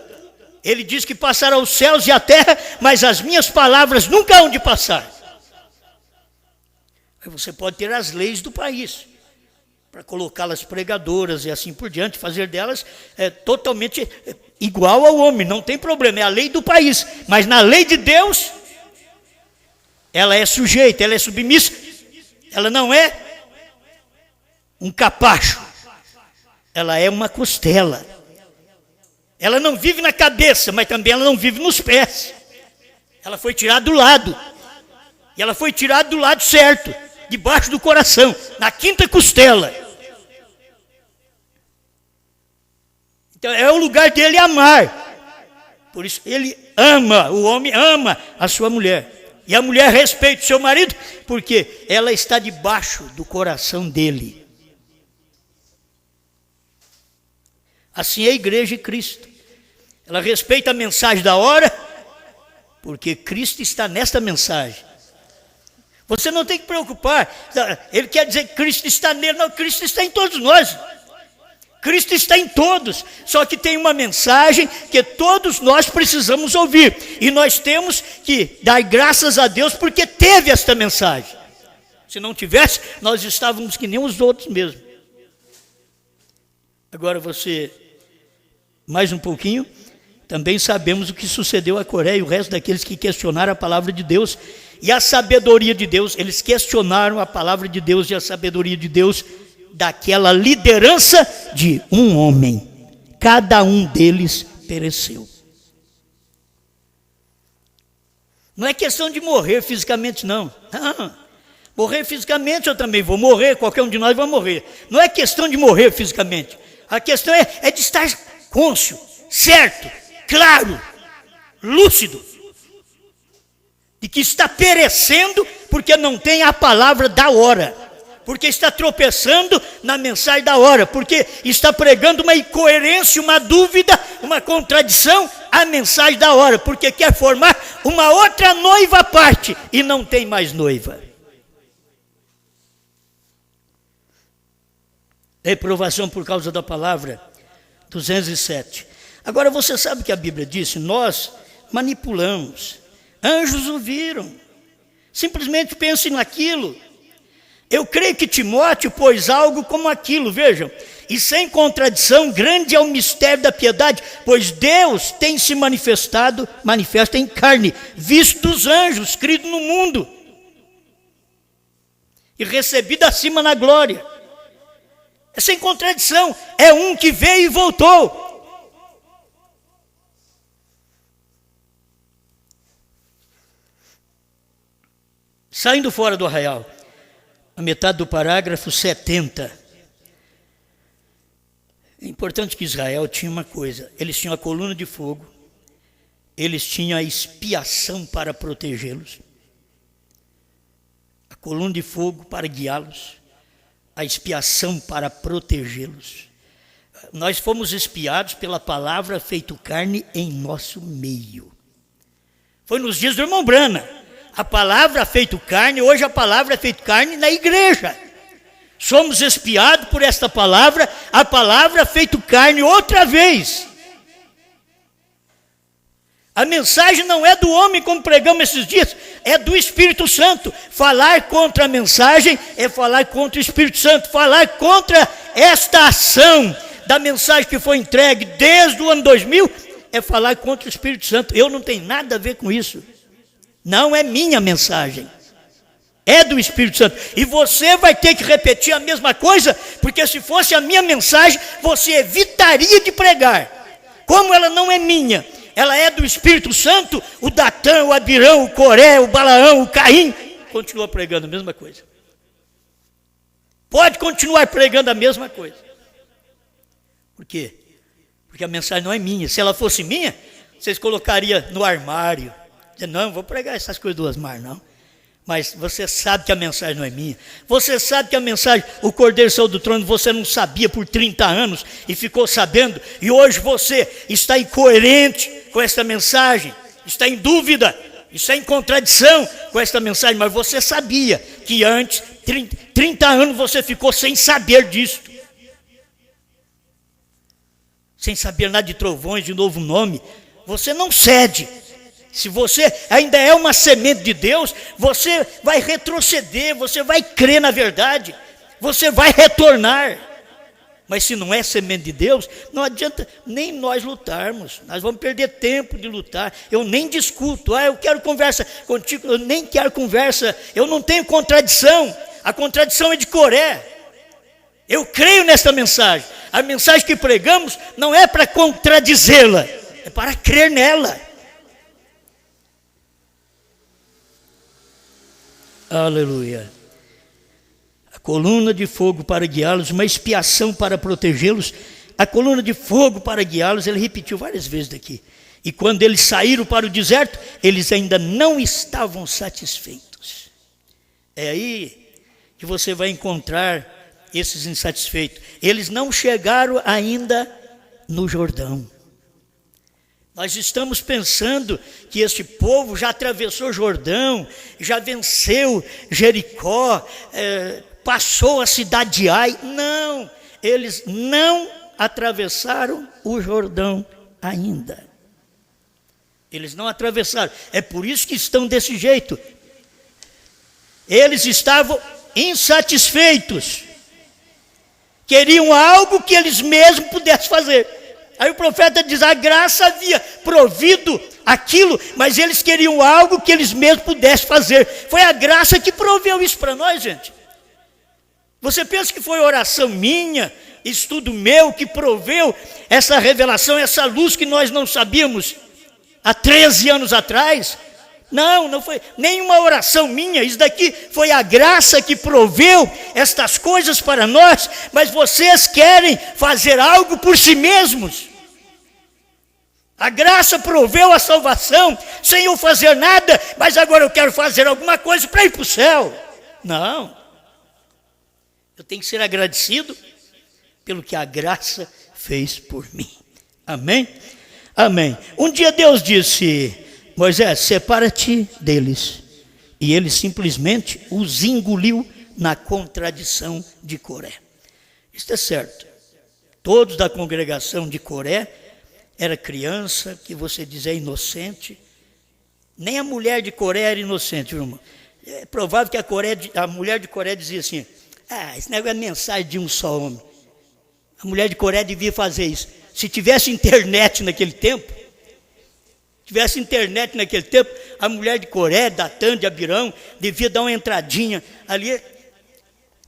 Ele diz que passará os céus e a terra, mas as minhas palavras nunca hão de passar. Aí você pode ter as leis do país, para colocá-las pregadoras e assim por diante, fazer delas totalmente igual ao homem, não tem problema, é a lei do país. Mas na lei de Deus, ela é sujeita, ela é submissa, ela não é um capacho, ela é uma costela. Ela não vive na cabeça, mas também ela não vive nos pés. Ela foi tirada do lado, e ela foi tirada do lado certo, debaixo do coração, na quinta costela. Então é o lugar dele amar. Por isso ele ama, o homem ama a sua mulher. E a mulher respeita o seu marido, porque ela está debaixo do coração dele. Assim é a igreja de Cristo. Ela respeita a mensagem da hora, porque Cristo está nesta mensagem. Você não tem que preocupar. Ele quer dizer que Cristo está nele. Não, Cristo está em todos nós. Cristo está em todos. Só que tem uma mensagem que todos nós precisamos ouvir. E nós temos que dar graças a Deus porque teve esta mensagem. Se não tivesse, nós estávamos que nem os outros mesmo. Agora você, mais um pouquinho, também sabemos o que sucedeu a Coreia e o resto daqueles que questionaram a palavra de Deus e a sabedoria de Deus. Eles questionaram a palavra de Deus e a sabedoria de Deus daquela liderança de um homem. Cada um deles pereceu. Não é questão de morrer fisicamente, não. Morrer fisicamente eu também vou morrer, qualquer um de nós vai morrer. Não é questão de morrer fisicamente. A questão é de estar cônscio, certo, claro, lúcido, de que está perecendo porque não tem a palavra da hora, porque está tropeçando na mensagem da hora, porque está pregando uma incoerência, uma dúvida, uma contradição à mensagem da hora, porque quer formar uma outra noiva à parte e não tem mais noiva. Reprovação por causa da palavra, 207. Agora você sabe que a Bíblia disse, nós manipulamos, anjos ouviram, simplesmente pensem naquilo. Eu creio que Timóteo pôs algo como aquilo, vejam, e sem contradição, grande é o mistério da piedade, pois Deus tem se manifesta em carne, visto dos anjos, crido no mundo, e recebido acima na glória. É sem contradição, é um que veio e voltou. Saindo fora do arraial, a metade do parágrafo 70. É importante que Israel tinha uma coisa, eles tinham a coluna de fogo, eles tinham a expiação para protegê-los, a coluna de fogo para guiá-los, a expiação para protegê-los. Nós fomos espiados pela palavra feito carne em nosso meio. Foi nos dias do irmão Brana. A palavra feito carne, hoje a palavra é feito carne na igreja. Somos espiados por esta palavra, a palavra feito carne outra vez. A mensagem não é do homem como pregamos esses dias, é do Espírito Santo. Falar contra a mensagem é falar contra o Espírito Santo. Falar contra esta ação da mensagem que foi entregue desde o ano 2000 é falar contra o Espírito Santo. Eu não tenho nada a ver com isso. Não é minha mensagem, é do Espírito Santo. E você vai ter que repetir a mesma coisa, porque se fosse a minha mensagem, você evitaria de pregar. Como ela não é minha, ela é do Espírito Santo, o Datã, o Abirão, o Coré, o Balaão, o Caim, continua pregando a mesma coisa. Pode continuar pregando a mesma coisa. Por quê? Porque a mensagem não é minha. Se ela fosse minha, vocês colocariam no armário. Não, vou pregar essas coisas do Osmar, não. Mas você sabe que a mensagem não é minha. Você sabe que a mensagem, o Cordeiro saiu do trono, você não sabia por 30 anos e ficou sabendo. E hoje você está incoerente com esta mensagem, está em dúvida, está em contradição com esta mensagem. Mas você sabia que antes, 30 anos você ficou sem saber disso. Sem saber nada de trovões, de novo nome. Você não cede. Se você ainda é uma semente de Deus, você vai retroceder, você vai crer na verdade, você vai retornar. Mas se não é semente de Deus, não adianta nem nós lutarmos, nós vamos perder tempo de lutar. Eu nem discuto, eu quero conversa contigo, eu nem quero conversa, eu não tenho contradição, a contradição é de Coré. Eu creio nesta mensagem, a mensagem que pregamos não é para contradizê-la, é para crer nela. Aleluia. A coluna de fogo para guiá-los, uma expiação para protegê-los. A coluna de fogo para guiá-los, ele repetiu várias vezes daqui. E quando eles saíram para o deserto, eles ainda não estavam satisfeitos. É aí que você vai encontrar esses insatisfeitos. Eles não chegaram ainda no Jordão. Nós estamos pensando que este povo já atravessou o Jordão, já venceu Jericó, passou a cidade de Ai. Não, eles não atravessaram o Jordão ainda. Eles não atravessaram. É por isso que estão desse jeito. Eles estavam insatisfeitos. Queriam algo que eles mesmos pudessem fazer. Aí o profeta diz, a graça havia provido aquilo, mas eles queriam algo que eles mesmos pudessem fazer. Foi a graça que proveu isso para nós, gente. Você pensa que foi oração minha, estudo meu, que proveu essa revelação, essa luz que nós não sabíamos há 13 anos atrás? Não, não foi nenhuma oração minha, isso daqui foi a graça que proveu estas coisas para nós, mas vocês querem fazer algo por si mesmos. A graça proveu a salvação, sem eu fazer nada, mas agora eu quero fazer alguma coisa para ir para o céu. Não, eu tenho que ser agradecido pelo que a graça fez por mim. Amém? Amém. Um dia Deus disse, Moisés, separa-te deles. E ele simplesmente os engoliu na contradição de Coré. Isso é certo. Todos da congregação de Coré era criança, que você diz é inocente. Nem a mulher de Coré era inocente, irmão. É provável que a mulher de Coré dizia assim, esse negócio é mensagem de um só homem. A mulher de Coré devia fazer isso. Se tivesse internet naquele tempo, a mulher de Coré, Datã, de Abirão, devia dar uma entradinha ali.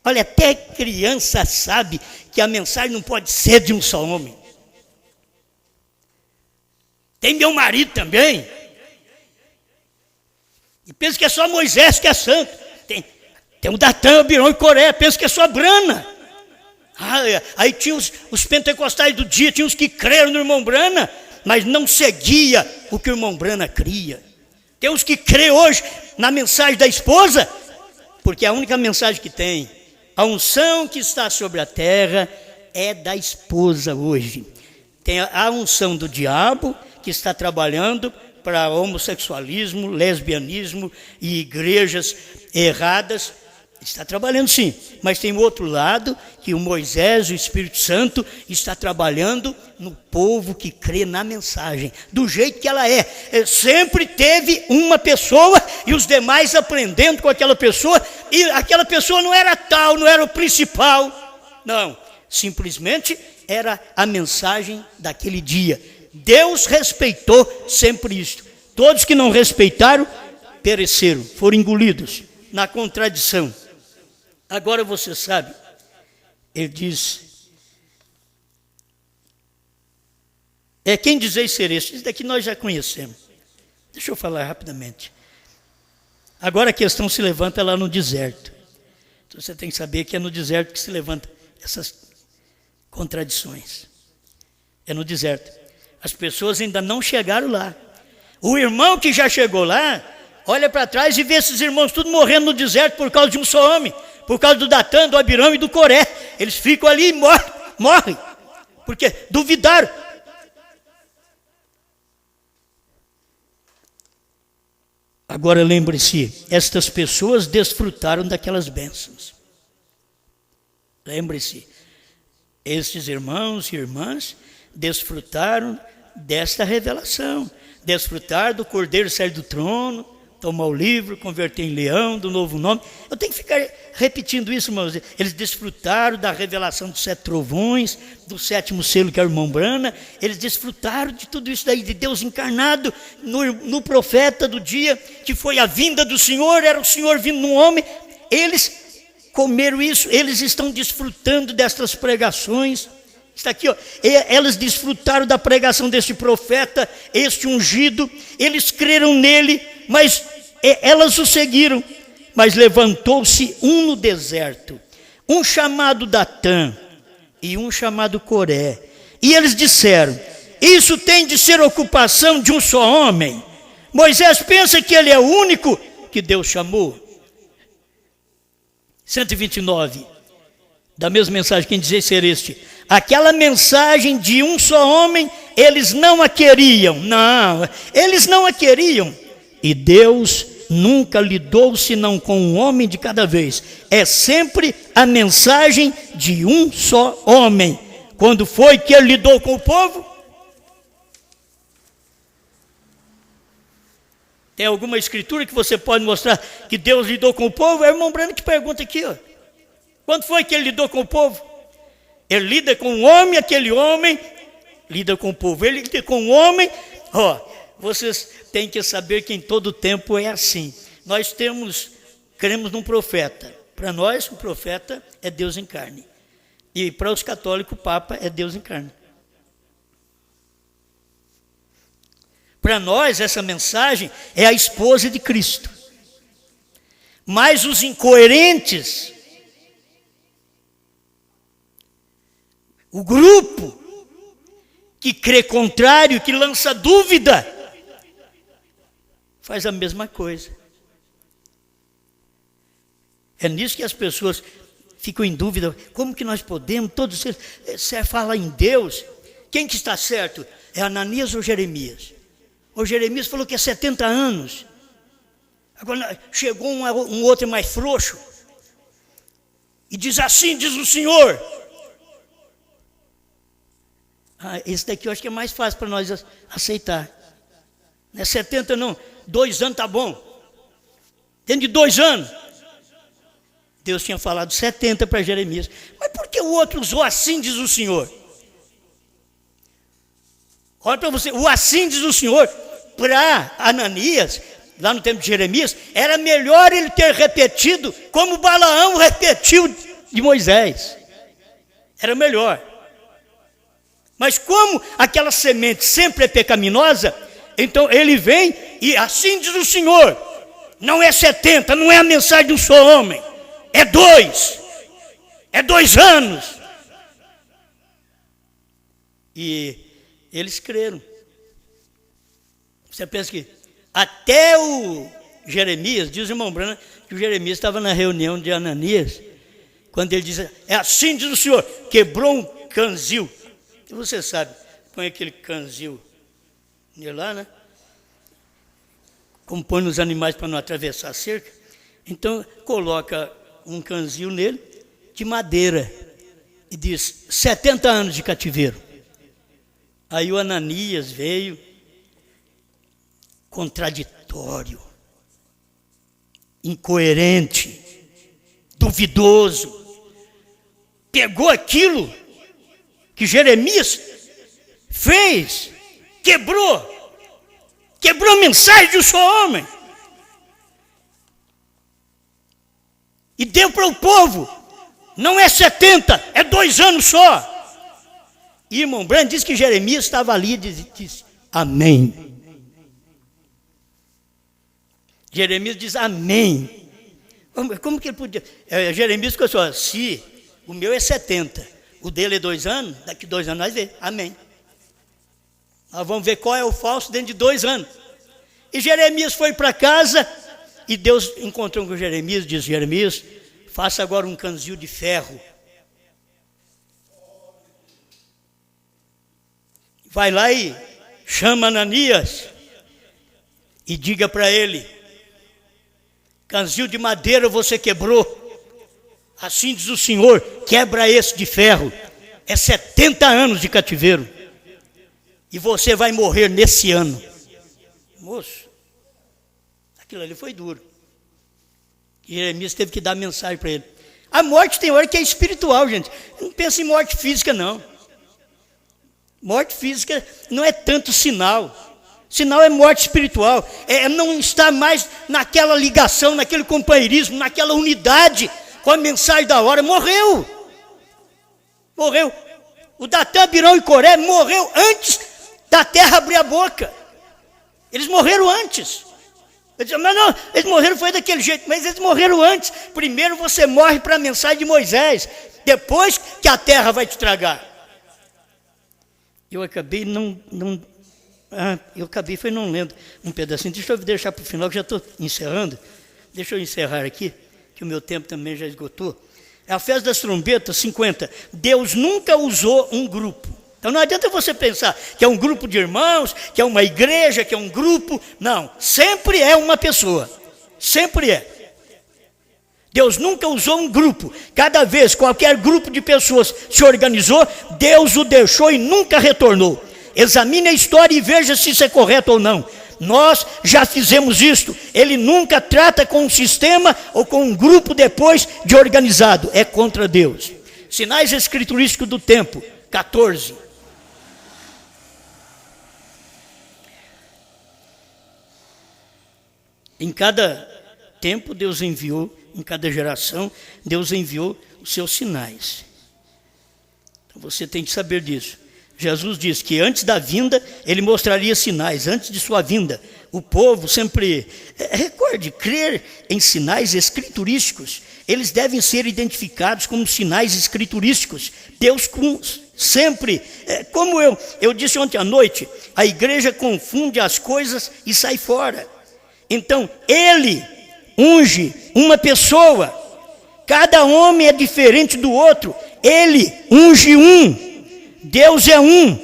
Olha, até criança sabe que a mensagem não pode ser de um só homem. Tem meu marido também. E pensa que é só Moisés que é santo. Tem o Datã, Abirão e Coré, pensa que é só Brana. Aí tinha os pentecostais do dia, tinha os que creram no irmão Brana, mas não seguia o que o irmão Brana cria. Tem os que crê hoje na mensagem da esposa, porque é a única mensagem que tem. A unção que está sobre a terra é da esposa hoje. Tem a unção do diabo, que está trabalhando para homossexualismo, lesbianismo e igrejas erradas. Está trabalhando sim, mas tem o outro lado, que o Moisés, o Espírito Santo, está trabalhando no povo que crê na mensagem, do jeito que ela é. Sempre teve uma pessoa e os demais aprendendo com aquela pessoa, e aquela pessoa não era tal, não era o principal, não, simplesmente era a mensagem daquele dia. Deus respeitou sempre isso. Todos que não respeitaram, pereceram, foram engolidos na contradição. Agora você sabe, ele diz, quem dizeis ser este? Isso daqui nós já conhecemos. Deixa eu falar rapidamente. Agora a questão se levanta lá no deserto. Então você tem que saber que é no deserto que se levanta essas contradições. É no deserto. As pessoas ainda não chegaram lá. O irmão que já chegou lá, olha para trás e vê esses irmãos tudo morrendo no deserto por causa de um só homem, por causa do Datã, do Abirão e do Coré. Eles ficam ali e morrem, porque duvidaram. Agora lembre-se, estas pessoas desfrutaram daquelas bênçãos. Lembre-se, estes irmãos e irmãs desfrutaram desta revelação, desfrutaram do Cordeiro sair do trono, tomar o livro, converter em leão, do novo nome. Eu tenho que ficar repetindo isso, irmãos. Eles desfrutaram da revelação dos 7 trovões, do 7º selo, que é o irmão Brana. Eles desfrutaram de tudo isso daí, de Deus encarnado no profeta do dia, que foi a vinda do Senhor, era o Senhor vindo num homem. Eles comeram isso, eles estão desfrutando destas pregações. Está aqui, ó. Elas desfrutaram da pregação deste profeta, este ungido. Eles creram nele, mas elas o seguiram. Mas levantou-se um no deserto, um chamado Datã e um chamado Coré. E eles disseram: isso tem de ser ocupação de um só homem. Moisés pensa que ele é o único que Deus chamou. 129, da mesma mensagem, quem dizer ser este? Aquela mensagem de um só homem, eles não a queriam. Não, eles não a queriam. E Deus nunca lidou senão com um homem de cada vez. É sempre a mensagem de um só homem. Quando foi que ele lidou com o povo? Tem alguma escritura que você pode mostrar que Deus lidou com o povo? É o irmão Brano que pergunta aqui, ó. Quando foi que ele lidou com o povo? Ele lida com o homem, aquele homem lida com o povo. Ele lida com o homem. Ó, vocês têm que saber que em todo tempo é assim. Nós cremos num profeta. Para nós, o profeta é Deus em carne. E para os católicos, o Papa é Deus em carne. Para nós, essa mensagem é a esposa de Cristo. Mas os incoerentes, o grupo que crê contrário, que lança dúvida, faz a mesma coisa. É nisso que as pessoas ficam em dúvida. Como que nós podemos, todos você fala em Deus, quem que está certo? É Ananias ou Jeremias? O Jeremias falou que é 70 anos. Agora chegou um outro mais frouxo e diz assim, diz o Senhor. Esse daqui eu acho que é mais fácil para nós aceitar. Não é 70 não, 2 anos tá bom. Dentro de 2 anos. Deus tinha falado 70 para Jeremias. Mas por que o outro usou assim, diz o Senhor? Olha para você, o assim diz o Senhor, para Ananias, lá no tempo de Jeremias, era melhor ele ter repetido como Balaão repetiu de Moisés. Era melhor. Mas como aquela semente sempre é pecaminosa, então ele vem e assim diz o Senhor, não é 70, não é a mensagem de um só homem, é 2, é 2 anos. E eles creram. Você pensa que até o Jeremias, diz o irmão Brana, que o Jeremias estava na reunião de Ananias, quando ele diz, é assim diz o Senhor, quebrou um canzil. E você sabe, põe aquele canzil nele lá, né? Como põe nos animais para não atravessar a cerca. Então, coloca um canzil nele, de madeira, e diz, 70 anos de cativeiro. Aí o Ananias veio, contraditório, incoerente, duvidoso, pegou aquilo que Jeremias fez, quebrou a mensagem de um só homem, e deu para o povo, não é 70, é 2 anos só. E irmão Brando diz que Jeremias estava ali e disse, amém. Jeremias diz amém. Como que ele podia? Jeremias ficou assim, se o meu é 70, o dele é 2 anos, daqui 2 anos nós vemos, amém. Nós vamos ver qual é o falso dentro de 2 anos. E Jeremias foi para casa, e Deus encontrou com Jeremias, diz: Jeremias, faça agora um canzil de ferro. Vai lá e chama Ananias e diga para ele: canzil de madeira você quebrou, assim diz o Senhor, quebra esse de ferro. É 70 anos de cativeiro, e você vai morrer nesse ano. Moço, aquilo ali foi duro. E Jeremias teve que dar mensagem para ele. A morte tem hora que é espiritual, gente. Não pensa em morte física, não. Morte física não é tanto sinal. Sinal é morte espiritual. É não estar mais naquela ligação, naquele companheirismo, naquela unidade com a mensagem da hora. Morreu. Morreu. O Datã, Abirão e Coré morreu antes da terra abrir a boca. Eles morreram antes. Eu disse, mas não, eles morreram foi daquele jeito, mas eles morreram antes. Primeiro você morre para a mensagem de Moisés, depois que a terra vai te tragar. Eu acabei foi não lendo um pedacinho. Deixa eu deixar para o final, que já estou encerrando. Deixa eu encerrar aqui, que o meu tempo também já esgotou. É a festa das trombetas, 50. Deus nunca usou um grupo. Então não adianta você pensar que é um grupo de irmãos, que é uma igreja, que é um grupo. Não, sempre é uma pessoa. Sempre é. Deus nunca usou um grupo. Cada vez qualquer grupo de pessoas se organizou, Deus o deixou e nunca retornou. Examine a história e veja se isso é correto ou não. Nós já fizemos isto. Ele nunca trata com um sistema ou com um grupo depois de organizado. É contra Deus. Sinais escriturísticos do tempo, 14. Em cada tempo Deus enviou, em cada geração, Deus enviou os seus sinais. Então você tem que saber disso. Jesus disse que antes da vinda, ele mostraria sinais, antes de sua vinda. O povo sempre, recorde, crer em sinais escriturísticos, eles devem ser identificados como sinais escriturísticos. Deus sempre, como eu disse ontem à noite, a igreja confunde as coisas e sai fora. Então, ele unge uma pessoa, cada homem é diferente do outro, ele unge um. Deus é um,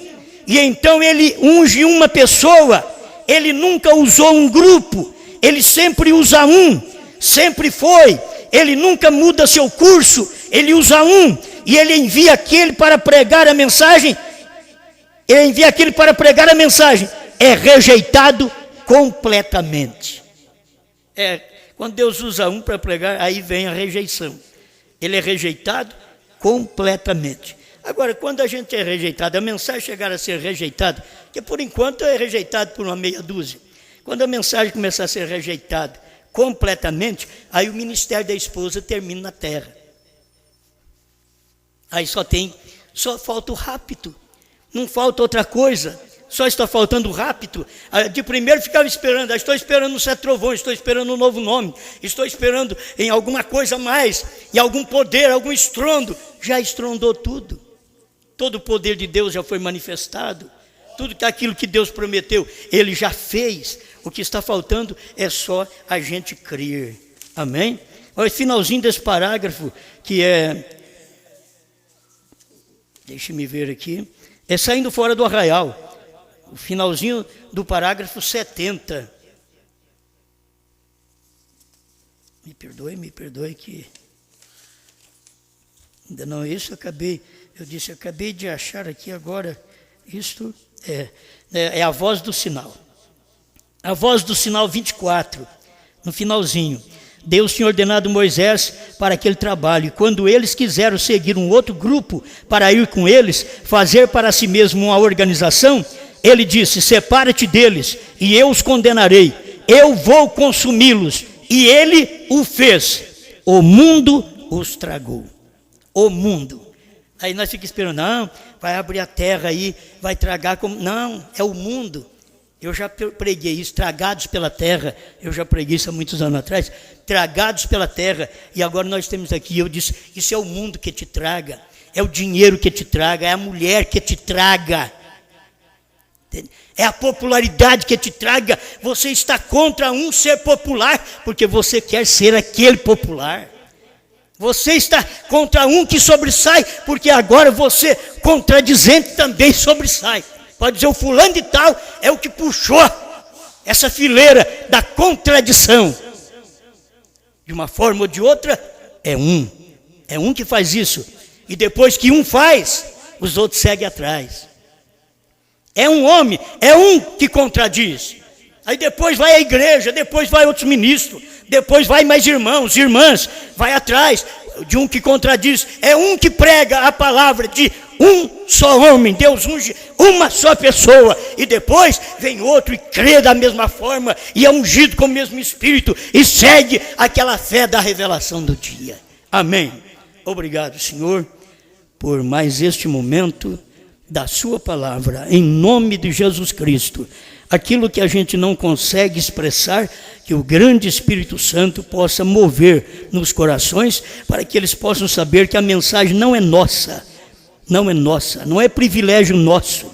e então ele unge uma pessoa. Ele nunca usou um grupo, ele sempre usa um, sempre foi. Ele nunca muda seu curso, ele usa um, e ele envia aquele para pregar a mensagem. Ele envia aquele para pregar a mensagem, é rejeitado completamente. Quando Deus usa um para pregar, aí vem a rejeição. Ele é rejeitado completamente. Agora, quando a gente é rejeitado, a mensagem chegar a ser rejeitada, que por enquanto é rejeitado por uma meia dúzia. Quando a mensagem começar a ser rejeitada completamente, aí o ministério da esposa termina na terra. Aí só falta o rapto, não falta outra coisa, só está faltando o rapto. De primeiro ficava esperando, estou esperando um sete trovões, estou esperando um novo nome, estou esperando em alguma coisa a mais, em algum poder, algum estrondo. Já estrondou tudo. Todo o poder de Deus já foi manifestado. Tudo aquilo que Deus prometeu, Ele já fez. O que está faltando é só a gente crer. Amém? Olha o finalzinho desse parágrafo, que deixe-me ver aqui. É saindo fora do arraial. O finalzinho do parágrafo 70. Me perdoe que... Ainda não, isso acabei de achar aqui agora, isto é a voz do sinal. A voz do sinal 24, no finalzinho. Deus tinha ordenado Moisés para aquele trabalho, e quando eles quiseram seguir um outro grupo para ir com eles, fazer para si mesmo uma organização, ele disse, separa-te deles, e eu os condenarei, eu vou consumi-los, e ele o fez, o mundo os tragou. O mundo. Aí nós ficamos esperando, não, vai abrir a terra aí, vai tragar como... Não, é o mundo. Eu já preguei isso, tragados pela terra. Eu já preguei isso há muitos anos atrás. Tragados pela terra. E agora nós temos aqui, eu disse, isso é o mundo que te traga. É o dinheiro que te traga, é a mulher que te traga. É a popularidade que te traga. Você está contra um ser popular, porque você quer ser aquele popular. Você está contra um que sobressai, porque agora você, contradizente, também sobressai. Pode dizer, o fulano de tal é o que puxou essa fileira da contradição. De uma forma ou de outra, é um que faz isso. E depois que um faz, os outros seguem atrás. É um homem, é um que contradiz. Aí depois vai a igreja, depois vai outros ministros, depois vai mais irmãos, irmãs, vai atrás de um que contradiz. É um que prega a palavra de um só homem. Deus unge uma só pessoa. E depois vem outro e crê da mesma forma, e é ungido com o mesmo Espírito, e segue aquela fé da revelação do dia. Amém. Obrigado, Senhor, por mais este momento da sua palavra, em nome de Jesus Cristo. Aquilo que a gente não consegue expressar, que o grande Espírito Santo possa mover nos corações, para que eles possam saber que a mensagem não é nossa, não é privilégio nosso.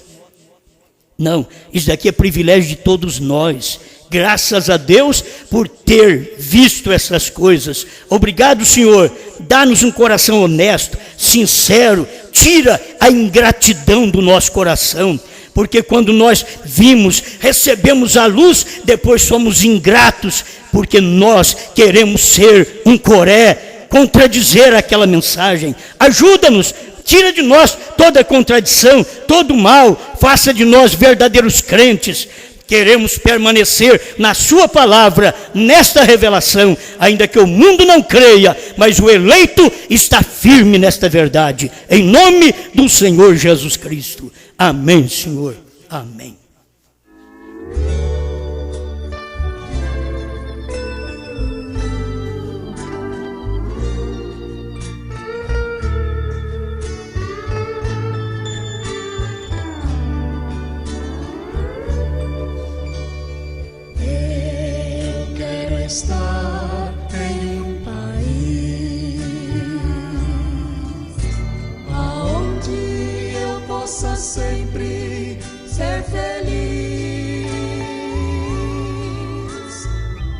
Não, isso daqui é privilégio de todos nós. Graças a Deus por ter visto essas coisas. Obrigado, Senhor. Dá-nos um coração honesto, sincero. Tira a ingratidão do nosso coração. Porque quando nós vimos, recebemos a luz, depois somos ingratos, porque nós queremos ser um Coré, contradizer aquela mensagem. Ajuda-nos. Tira de nós toda contradição, todo mal. Faça de nós verdadeiros crentes. Queremos permanecer na sua palavra, nesta revelação, ainda que o mundo não creia, mas o eleito está firme nesta verdade, em nome do Senhor Jesus Cristo. Amém, Senhor. Amém. Estar em um país aonde eu possa sempre ser feliz.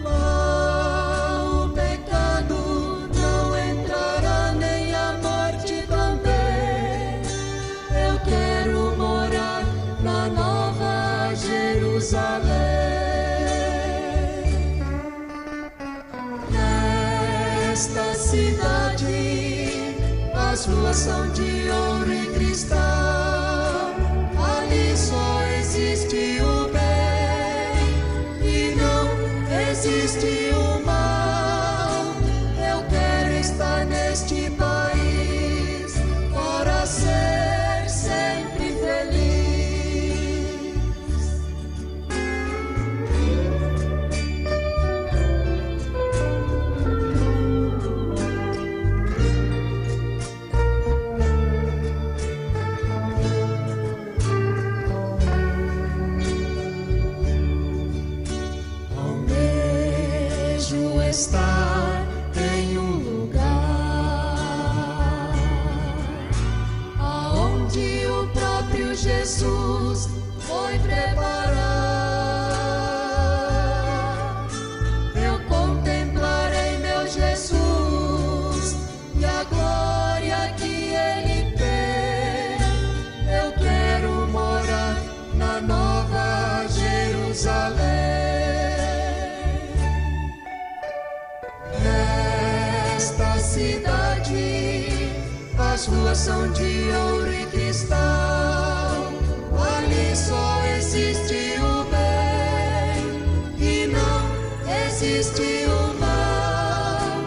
Lá o pecado não entrará, nem a morte também. Eu quero morar na Nova Jerusalém. Esta cidade, as ruas são de ouro e cristal. Ali só existe o bem e não existe o mal. Eu quero estar neste país para ser sempre feliz. Estar em um lugar aonde o próprio Jesus foi preparar. Eu contemplarei meu Jesus e a glória que Ele tem. Eu quero morar na Nova Jerusalém. Esta cidade, as ruas são de ouro e cristal. Ali só existe o bem e não existe o mal.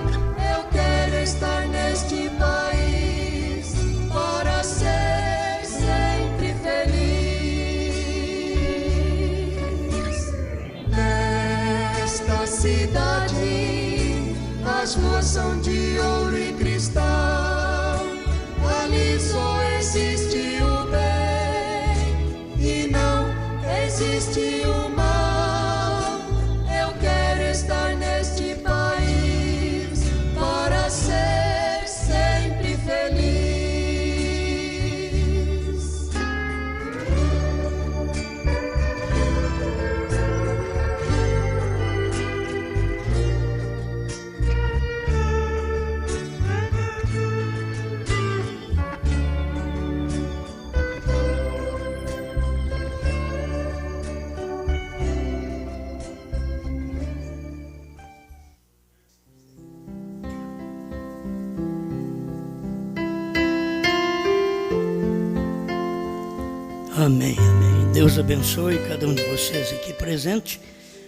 Eu quero estar neste país para ser sempre feliz. Nesta cidade, as ruas são de ouro e cristal. Ali só existe o bem e não existe o mal. Eu quero estar neste país para ser sempre feliz. Amém, amém. Deus abençoe cada um de vocês aqui presente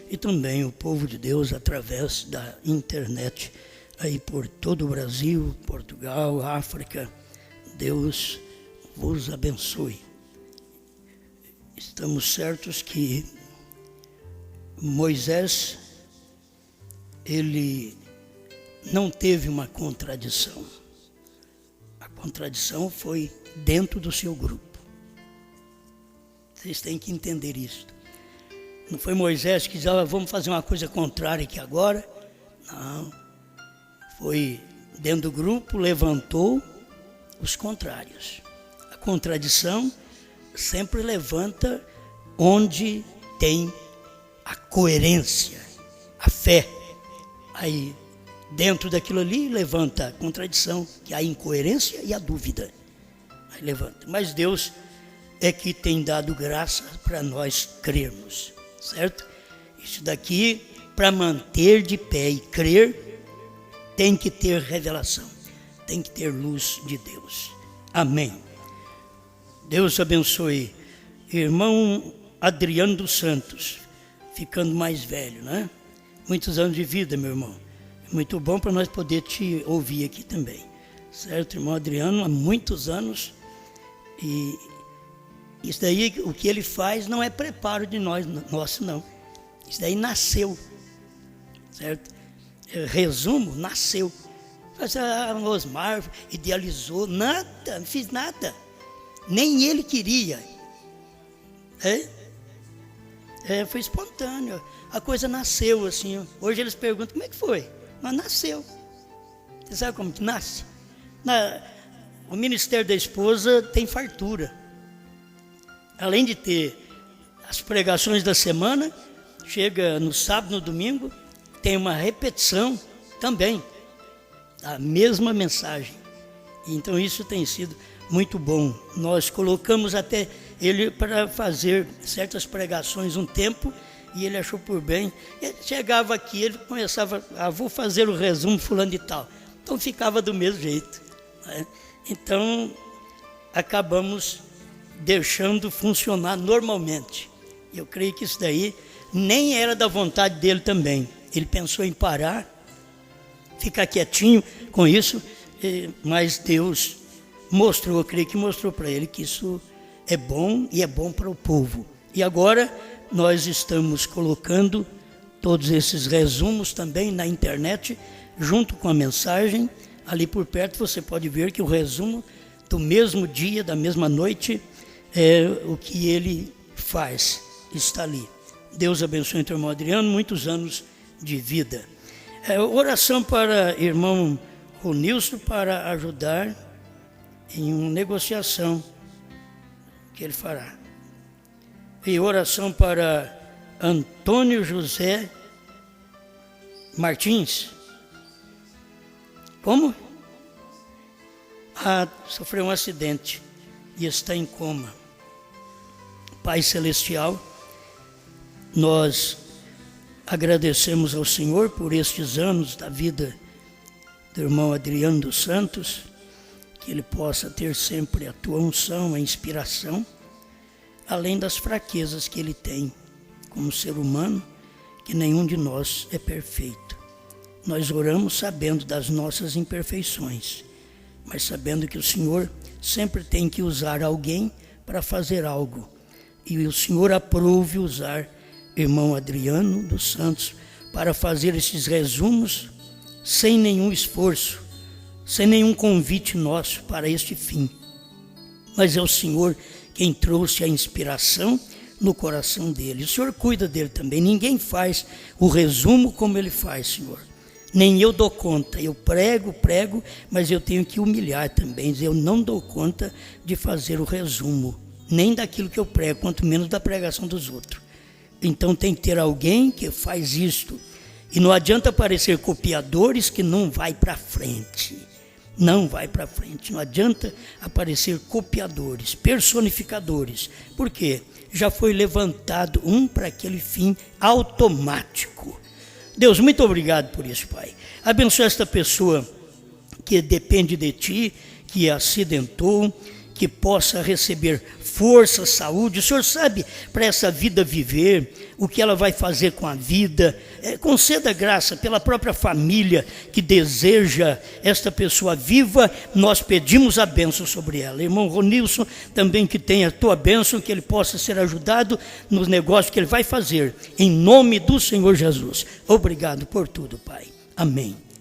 e também o povo de Deus através da internet, aí por todo o Brasil, Portugal, África. Deus vos abençoe. Estamos certos que Moisés, ele não teve uma contradição. A contradição foi dentro do seu grupo. Vocês têm que entender isso. Não foi Moisés que dizia, vamos fazer uma coisa contrária aqui agora. Não. Foi dentro do grupo, levantou os contrários. A contradição sempre levanta onde tem a coerência, a fé. Aí, dentro daquilo ali, levanta a contradição, que é a incoerência e a dúvida. Aí levanta. Mas Deus é que tem dado graça para nós crermos, certo? Isso daqui, para manter de pé e crer, tem que ter revelação, tem que ter luz de Deus. Amém. Deus abençoe. Irmão Adriano dos Santos, ficando mais velho, né? Muitos anos de vida, meu irmão. Muito bom para nós poder te ouvir aqui também, certo? Irmão Adriano, há muitos anos, e isso daí, o que ele faz não é preparo de nós, nosso não. Isso daí nasceu, certo? Resumo, nasceu. Osmar idealizou, nada, não fiz nada. Nem ele queria. Foi espontâneo. A coisa nasceu assim. Hoje eles perguntam, como é que foi? Mas nasceu. Você sabe como que nasce? O Ministério da Esposa tem fartura. Além de ter as pregações da semana, chega no sábado, no domingo, tem uma repetição também, a mesma mensagem. Então isso tem sido muito bom. Nós colocamos até ele para fazer certas pregações um tempo, e ele achou por bem. Ele chegava aqui, ele começava, vou fazer o resumo fulano de tal. Então ficava do mesmo jeito, né? Então acabamos deixando funcionar normalmente. Eu creio que isso daí nem era da vontade dele também. Ele pensou em parar, ficar quietinho com isso, mas Deus mostrou, eu creio que mostrou para ele que isso é bom e é bom para o povo. E agora nós estamos colocando todos esses resumos também na internet, junto com a mensagem. Ali por perto você pode ver que o resumo do mesmo dia, da mesma noite, o que ele faz está ali. Deus abençoe o irmão Adriano, muitos anos de vida. Oração para irmão Ronilson para ajudar em uma negociação que ele fará. E oração para Antônio José Martins. Como? Sofreu um acidente e está em coma. Pai Celestial, nós agradecemos ao Senhor por estes anos da vida do irmão Adriano dos Santos, que ele possa ter sempre a tua unção, a inspiração, além das fraquezas que ele tem como ser humano, que nenhum de nós é perfeito. Nós oramos sabendo das nossas imperfeições, mas sabendo que o Senhor sempre tem que usar alguém para fazer algo. E o Senhor aprove usar irmão Adriano dos Santos para fazer esses resumos sem nenhum esforço, sem nenhum convite nosso para este fim. Mas é o Senhor quem trouxe a inspiração no coração dele. O Senhor cuida dele também. Ninguém faz o resumo como ele faz, Senhor. Nem eu dou conta. Eu prego, mas eu tenho que humilhar também. Eu não dou conta de fazer o resumo, nem daquilo que eu prego, quanto menos da pregação dos outros. Então tem que ter alguém que faz isto. E não adianta parecer copiadores que não vai para frente. Não vai para frente. Não adianta aparecer copiadores, personificadores. Por quê? Já foi levantado um para aquele fim automático. Deus, muito obrigado por isso, Pai. Abençoa esta pessoa que depende de Ti, que acidentou, que possa receber força, saúde. O Senhor sabe para essa vida viver, o que ela vai fazer com a vida. Conceda graça pela própria família que deseja esta pessoa viva. Nós pedimos a bênção sobre ela. Irmão Ronilson, também que tenha a tua bênção, que ele possa ser ajudado nos negócios que ele vai fazer, em nome do Senhor Jesus. Obrigado por tudo, Pai. Amém.